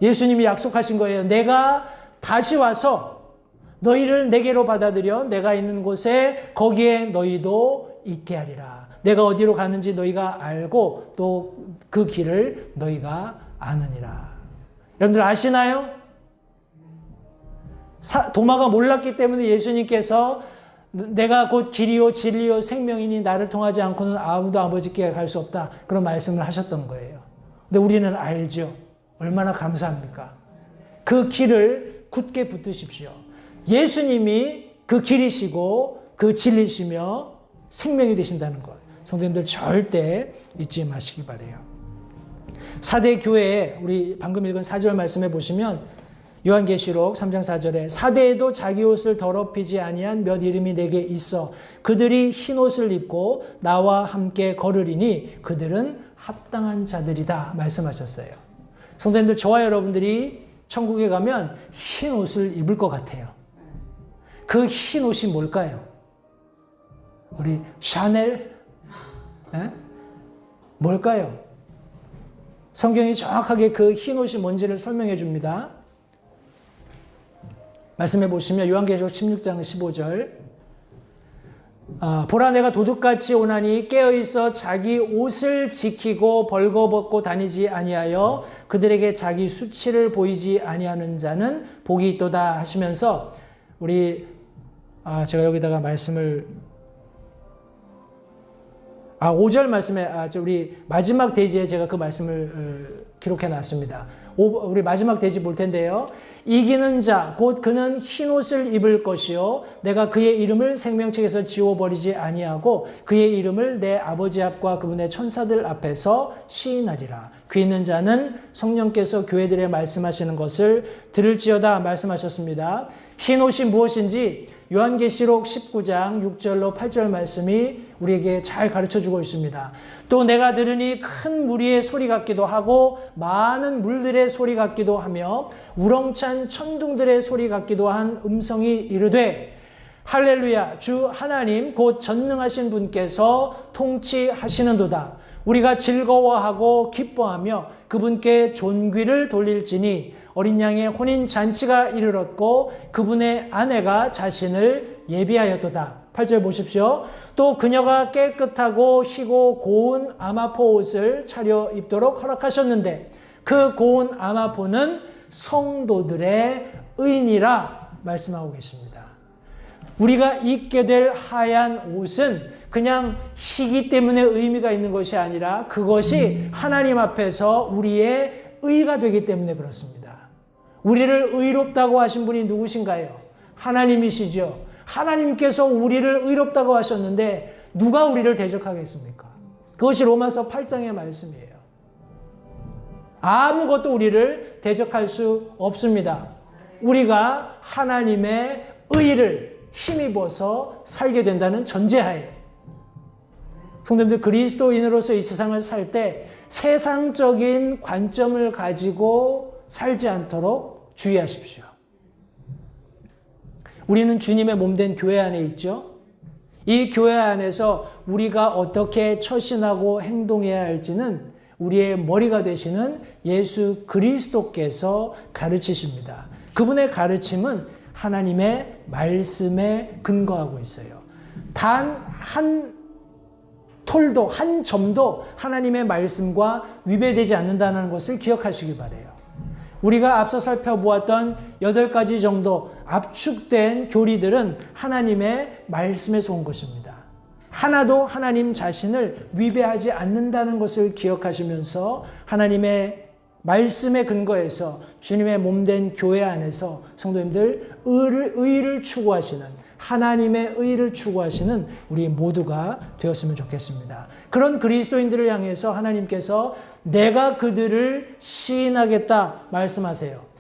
예수님이 약속하신 거예요. 내가 다시 와서 너희를 내게로 받아들여 내가 있는 곳에 거기에 너희도 있게 하리라. 내가 어디로 가는지 너희가 알고 또 그 길을 너희가 아느니라. 여러분들 아시나요? 도마가 몰랐기 때문에 예수님께서 내가 곧 길이요 진리요 생명이니 나를 통하지 않고는 아무도 아버지께 갈 수 없다. 그런 말씀을 하셨던 거예요. 근데 우리는 알죠. 얼마나 감사합니까? 그 길을 굳게 붙드십시오. 예수님이 그 길이시고 그 진리시며 생명이 되신다는 것. 성도님들 절대 잊지 마시기 바라요. 사대 교회에 우리 방금 읽은 4절 말씀해 보시면 요한계시록 3장 4절에 사대에도 자기 옷을 더럽히지 아니한 몇 이름이 내게 있어 그들이 흰 옷을 입고 나와 함께 걸으리니 그들은 합당한 자들이다 말씀하셨어요. 성도님들, 저와 여러분들이 천국에 가면 흰 옷을 입을 것 같아요. 그 흰 옷이 뭘까요? 우리 샤넬? 에? 뭘까요? 성경이 정확하게 그 흰 옷이 뭔지를 설명해 줍니다. 말씀해 보시면 요한계시록 16장 15절 보라 내가 도둑같이 오나니 깨어있어 자기 옷을 지키고 벌거벗고 다니지 아니하여 그들에게 자기 수치를 보이지 아니하는 자는 복이 있도다 하시면서 우리 제가 여기다가 말씀을 5절 말씀에 우리 마지막 대지에 제가 그 말씀을 기록해 놨습니다. 우리 마지막 대지 볼 텐데요. 이기는 자 곧 그는 흰 옷을 입을 것이요 내가 그의 이름을 생명책에서 지워버리지 아니하고 그의 이름을 내 아버지 앞과 그분의 천사들 앞에서 시인하리라. 귀 있는 자는 성령께서 교회들에 말씀하시는 것을 들을지어다 말씀하셨습니다. 흰 옷이 무엇인지 요한계시록 19장 6절로 8절 말씀이 우리에게 잘 가르쳐주고 있습니다. 또 내가 들으니 큰 무리의 소리 같기도 하고 많은 물들의 소리 같기도 하며 우렁찬 천둥들의 소리 같기도 한 음성이 이르되 할렐루야 주 하나님 곧 전능하신 분께서 통치하시는도다. 우리가 즐거워하고 기뻐하며 그분께 존귀를 돌릴지니 어린 양의 혼인 잔치가 이르렀고 그분의 아내가 자신을 예비하였도다. 8절 보십시오. 또 그녀가 깨끗하고 희고 고운 아마포 옷을 차려 입도록 허락하셨는데 그 고운 아마포는 성도들의 의인이라 말씀하고 계십니다. 우리가 입게 될 하얀 옷은 그냥 희기 때문에 의미가 있는 것이 아니라 그것이 하나님 앞에서 우리의 의가 되기 때문에 그렇습니다. 우리를 의롭다고 하신 분이 누구신가요? 하나님이시죠. 하나님께서 우리를 의롭다고 하셨는데 누가 우리를 대적하겠습니까? 그것이 로마서 8장의 말씀이에요. 아무것도 우리를 대적할 수 없습니다. 우리가 하나님의 의를 힘입어서 살게 된다는 전제하에 성도님들, 그리스도인으로서 이 세상을 살 때 세상적인 관점을 가지고 살지 않도록 주의하십시오. 우리는 주님의 몸된 교회 안에 있죠. 이 교회 안에서 우리가 어떻게 처신하고 행동해야 할지는 우리의 머리가 되시는 예수 그리스도께서 가르치십니다. 그분의 가르침은 하나님의 말씀에 근거하고 있어요. 단 한 톨도 한 점도 하나님의 말씀과 위배되지 않는다는 것을 기억하시기 바라요. 우리가 앞서 살펴보았던 8가지 정도 압축된 교리들은 하나님의 말씀에서 온 것입니다. 하나도 하나님 자신을 위배하지 않는다는 것을 기억하시면서 하나님의 말씀에 근거해서 주님의 몸된 교회 안에서 성도님들 의를 추구하시는, 하나님의 의를 추구하시는 우리 모두가 되었으면 좋겠습니다. 그런 그리스도인들을 향해서 하나님께서 내가 그들을 시인하겠다 말씀하세요.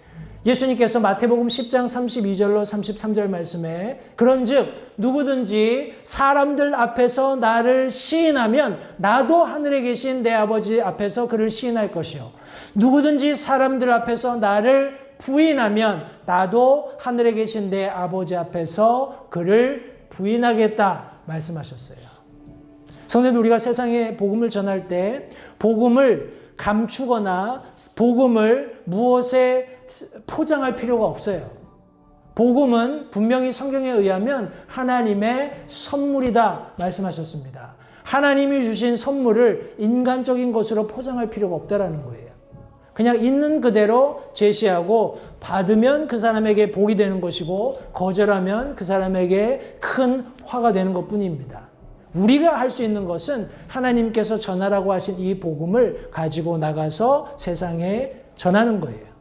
예수님께서 마태복음 10장 32절로 33절 말씀에 그런즉 누구든지 사람들 앞에서 나를 시인하면 나도 하늘에 계신 내 아버지 앞에서 그를 시인할 것이요 누구든지 사람들 앞에서 나를 부인하면 나도 하늘에 계신 내 아버지 앞에서 그를 부인하겠다 말씀하셨어요. 성도님들, 우리가 세상에 복음을 전할 때 복음을 감추거나 복음을 무엇에 포장할 필요가 없어요. 복음은 분명히 성경에 의하면 하나님의 선물이다 말씀하셨습니다. 하나님이 주신 선물을 인간적인 것으로 포장할 필요가 없다라는 거예요. 그냥 있는 그대로 제시하고 받으면 그 사람에게 복이 되는 것이고 거절하면 그 사람에게 큰 화가 되는 것뿐입니다. 우리가 할 수 있는 것은 하나님께서 전하라고 하신 이 복음을 가지고 나가서 세상에 전하는 거예요.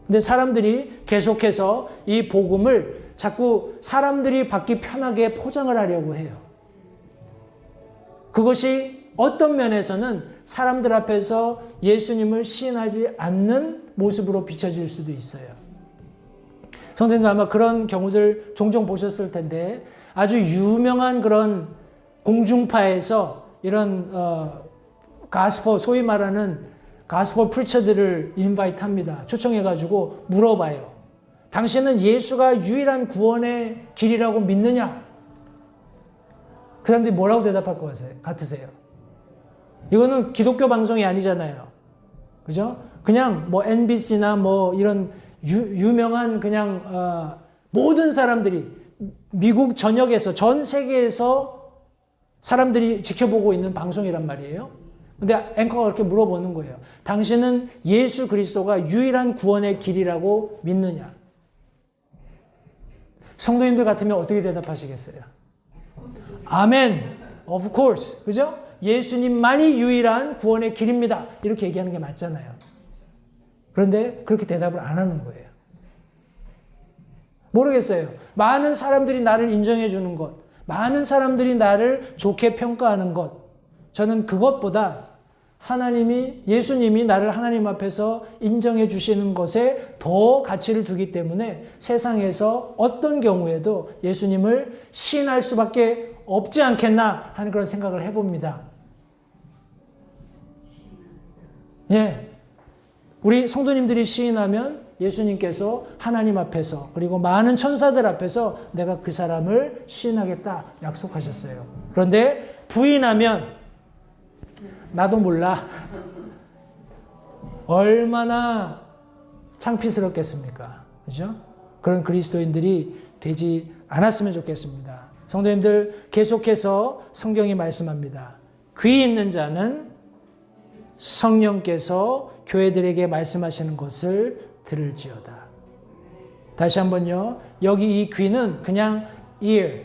근데 사람들이 계속해서 이 복음을 자꾸 사람들이 받기 편하게 포장을 하려고 해요. 그것이 어떤 면에서는 사람들 앞에서 예수님을 시인하지 않는 모습으로 비춰질 수도 있어요. 성도님 아마 그런 경우들 종종 보셨을 텐데 아주 유명한 그런 공중파에서 이런 가스퍼, 소위 말하는 가스퍼 프리처들을 인바이트합니다. 초청해가지고 물어봐요. 당신은 예수가 유일한 구원의 길이라고 믿느냐? 그 사람들이 뭐라고 대답할 것 같으세요? 이거는 기독교 방송이 아니잖아요. 그죠? 그냥 뭐 NBC나 뭐 이런 유명한 그냥 모든 사람들이 미국 전역에서 전 세계에서 사람들이 지켜보고 있는 방송이란 말이에요. 근데 앵커가 그렇게 물어보는 거예요. 당신은 예수 그리스도가 유일한 구원의 길이라고 믿느냐? 성도님들 같으면 어떻게 대답하시겠어요? 아멘. Of course. 그죠? 예수님만이 유일한 구원의 길입니다. 이렇게 얘기하는 게 맞잖아요. 그런데 그렇게 대답을 안 하는 거예요. 모르겠어요. 많은 사람들이 나를 인정해 주는 것, 많은 사람들이 나를 좋게 평가하는 것, 저는 그것보다 예수님이 나를 하나님 앞에서 인정해 주시는 것에 더 가치를 두기 때문에 세상에서 어떤 경우에도 예수님을 시인할 수밖에 없지 않겠나 하는 그런 생각을 해봅니다. 예. 우리 성도님들이 시인하면 예수님께서 하나님 앞에서 그리고 많은 천사들 앞에서 내가 그 사람을 시인하겠다 약속하셨어요. 그런데 부인하면 나도 몰라. 얼마나 창피스럽겠습니까? 그죠? 그런 그리스도인들이 되지 않았으면 좋겠습니다. 성도님들, 계속해서 성경이 말씀합니다. 귀 있는 자는 성령께서 교회들에게 말씀하시는 것을 들을지어다. 다시 한번요. 여기 이 귀는 그냥 ear,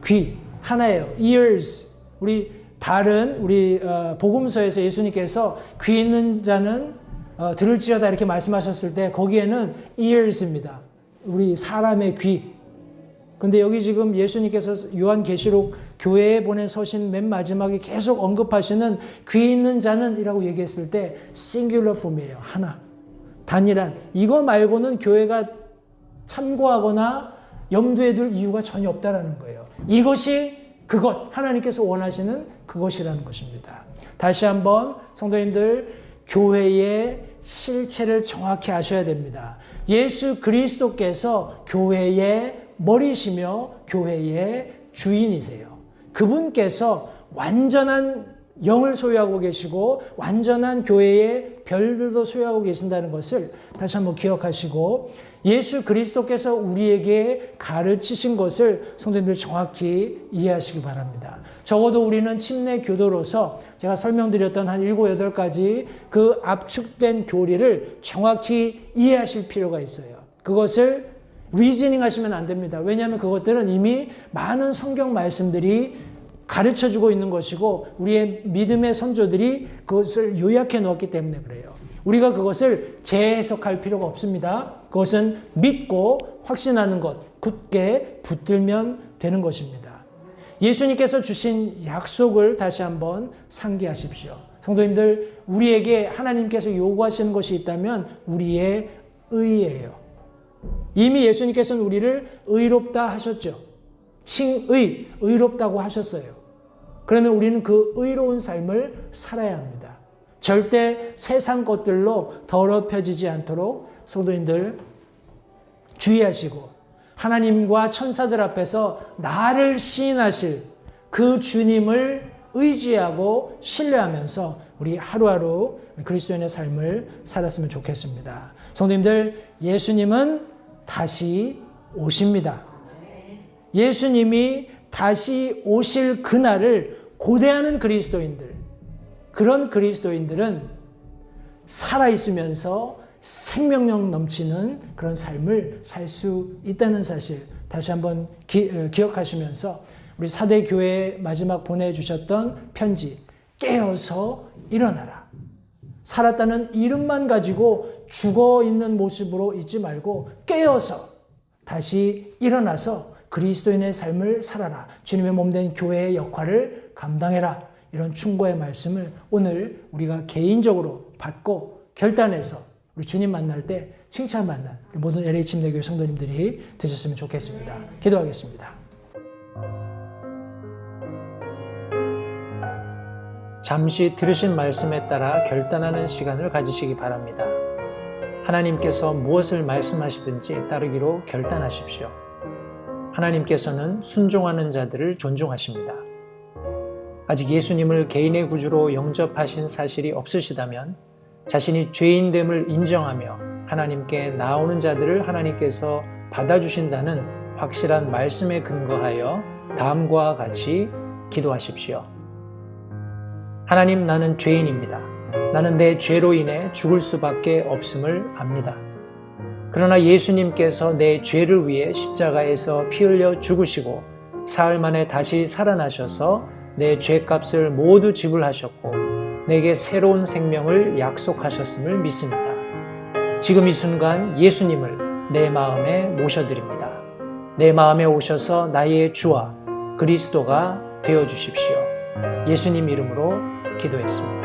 귀 하나예요. ears. 우리 복음서에서 예수님께서 귀 있는 자는 들을지어다 이렇게 말씀하셨을 때 거기에는 ears입니다. 우리 사람의 귀. 근데 여기 지금 예수님께서 요한계시록 교회에 보낸 서신 맨 마지막에 계속 언급하시는 귀 있는 자는 이라고 얘기했을 때 singular form이에요. 하나. 단일한. 이거 말고는 교회가 참고하거나 염두에 둘 이유가 전혀 없다라는 거예요. 이것이 그것, 하나님께서 원하시는 그것이라는 것입니다. 다시 한번 성도님들, 교회의 실체를 정확히 아셔야 됩니다. 예수 그리스도께서 교회의 머리시며 교회의 주인이세요. 그분께서 완전한 영을 소유하고 계시고 완전한 교회의 별들도 소유하고 계신다는 것을 다시 한번 기억하시고 예수 그리스도께서 우리에게 가르치신 것을 성도님들 정확히 이해하시기 바랍니다. 적어도 우리는 침례 교도로서 제가 설명드렸던 한 7, 8가지 그 압축된 교리를 정확히 이해하실 필요가 있어요. 그것을 리즈닝 하시면 안 됩니다. 왜냐하면 그것들은 이미 많은 성경 말씀들이 가르쳐주고 있는 것이고 우리의 믿음의 선조들이 그것을 요약해 놓았기 때문에 그래요. 우리가 그것을 재해석할 필요가 없습니다. 그것은 믿고 확신하는 것, 굳게 붙들면 되는 것입니다. 예수님께서 주신 약속을 다시 한번 상기하십시오. 성도님들, 우리에게 하나님께서 요구하시는 것이 있다면 우리의 의예요. 이미 예수님께서는 우리를 의롭다 하셨죠. 칭의, 의롭다고 하셨어요. 그러면 우리는 그 의로운 삶을 살아야 합니다. 절대 세상 것들로 더럽혀지지 않도록 성도님들 주의하시고 하나님과 천사들 앞에서 나를 시인하실 그 주님을 의지하고 신뢰하면서 우리 하루하루 그리스도인의 삶을 살았으면 좋겠습니다. 성도님들, 예수님은 다시 오십니다. 예수님이 다시 오실 그날을 고대하는 그리스도인들, 그런 그리스도인들은 살아있으면서 생명력 넘치는 그런 삶을 살 수 있다는 사실 다시 한번 기억하시면서 우리 사대 교회에 마지막 보내주셨던 편지, 깨어서 일어나라. 살았다는 이름만 가지고 죽어있는 모습으로 있지 말고 깨어서 다시 일어나서 그리스도인의 삶을 살아라. 주님의 몸된 교회의 역할을 감당해라. 이런 충고의 말씀을 오늘 우리가 개인적으로 받고 결단해서 우리 주님 만날 때 칭찬받는 모든 LH 침례교회 성도님들이 되셨으면 좋겠습니다. 기도하겠습니다. 잠시 들으신 말씀에 따라 결단하는 시간을 가지시기 바랍니다. 하나님께서 무엇을 말씀하시든지 따르기로 결단하십시오. 하나님께서는 순종하는 자들을 존중하십니다. 아직 예수님을 개인의 구주로 영접하신 사실이 없으시다면 자신이 죄인됨을 인정하며 하나님께 나오는 자들을 하나님께서 받아주신다는 확실한 말씀에 근거하여 다음과 같이 기도하십시오. 하나님, 나는 죄인입니다. 나는 내 죄로 인해 죽을 수밖에 없음을 압니다. 그러나 예수님께서 내 죄를 위해 십자가에서 피 흘려 죽으시고 사흘 만에 다시 살아나셔서 내 죄값을 모두 지불하셨고 내게 새로운 생명을 약속하셨음을 믿습니다. 지금 이 순간 예수님을 내 마음에 모셔드립니다. 내 마음에 오셔서 나의 주와 그리스도가 되어주십시오. 예수님 이름으로 기도했습니다.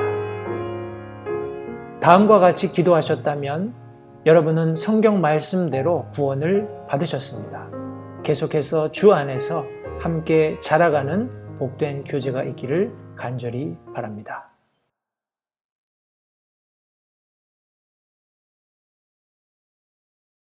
다음과 같이 기도하셨다면 여러분은 성경 말씀대로 구원을 받으셨습니다. 계속해서 주 안에서 함께 자라가는 복된 교제가 있기를 간절히 바랍니다.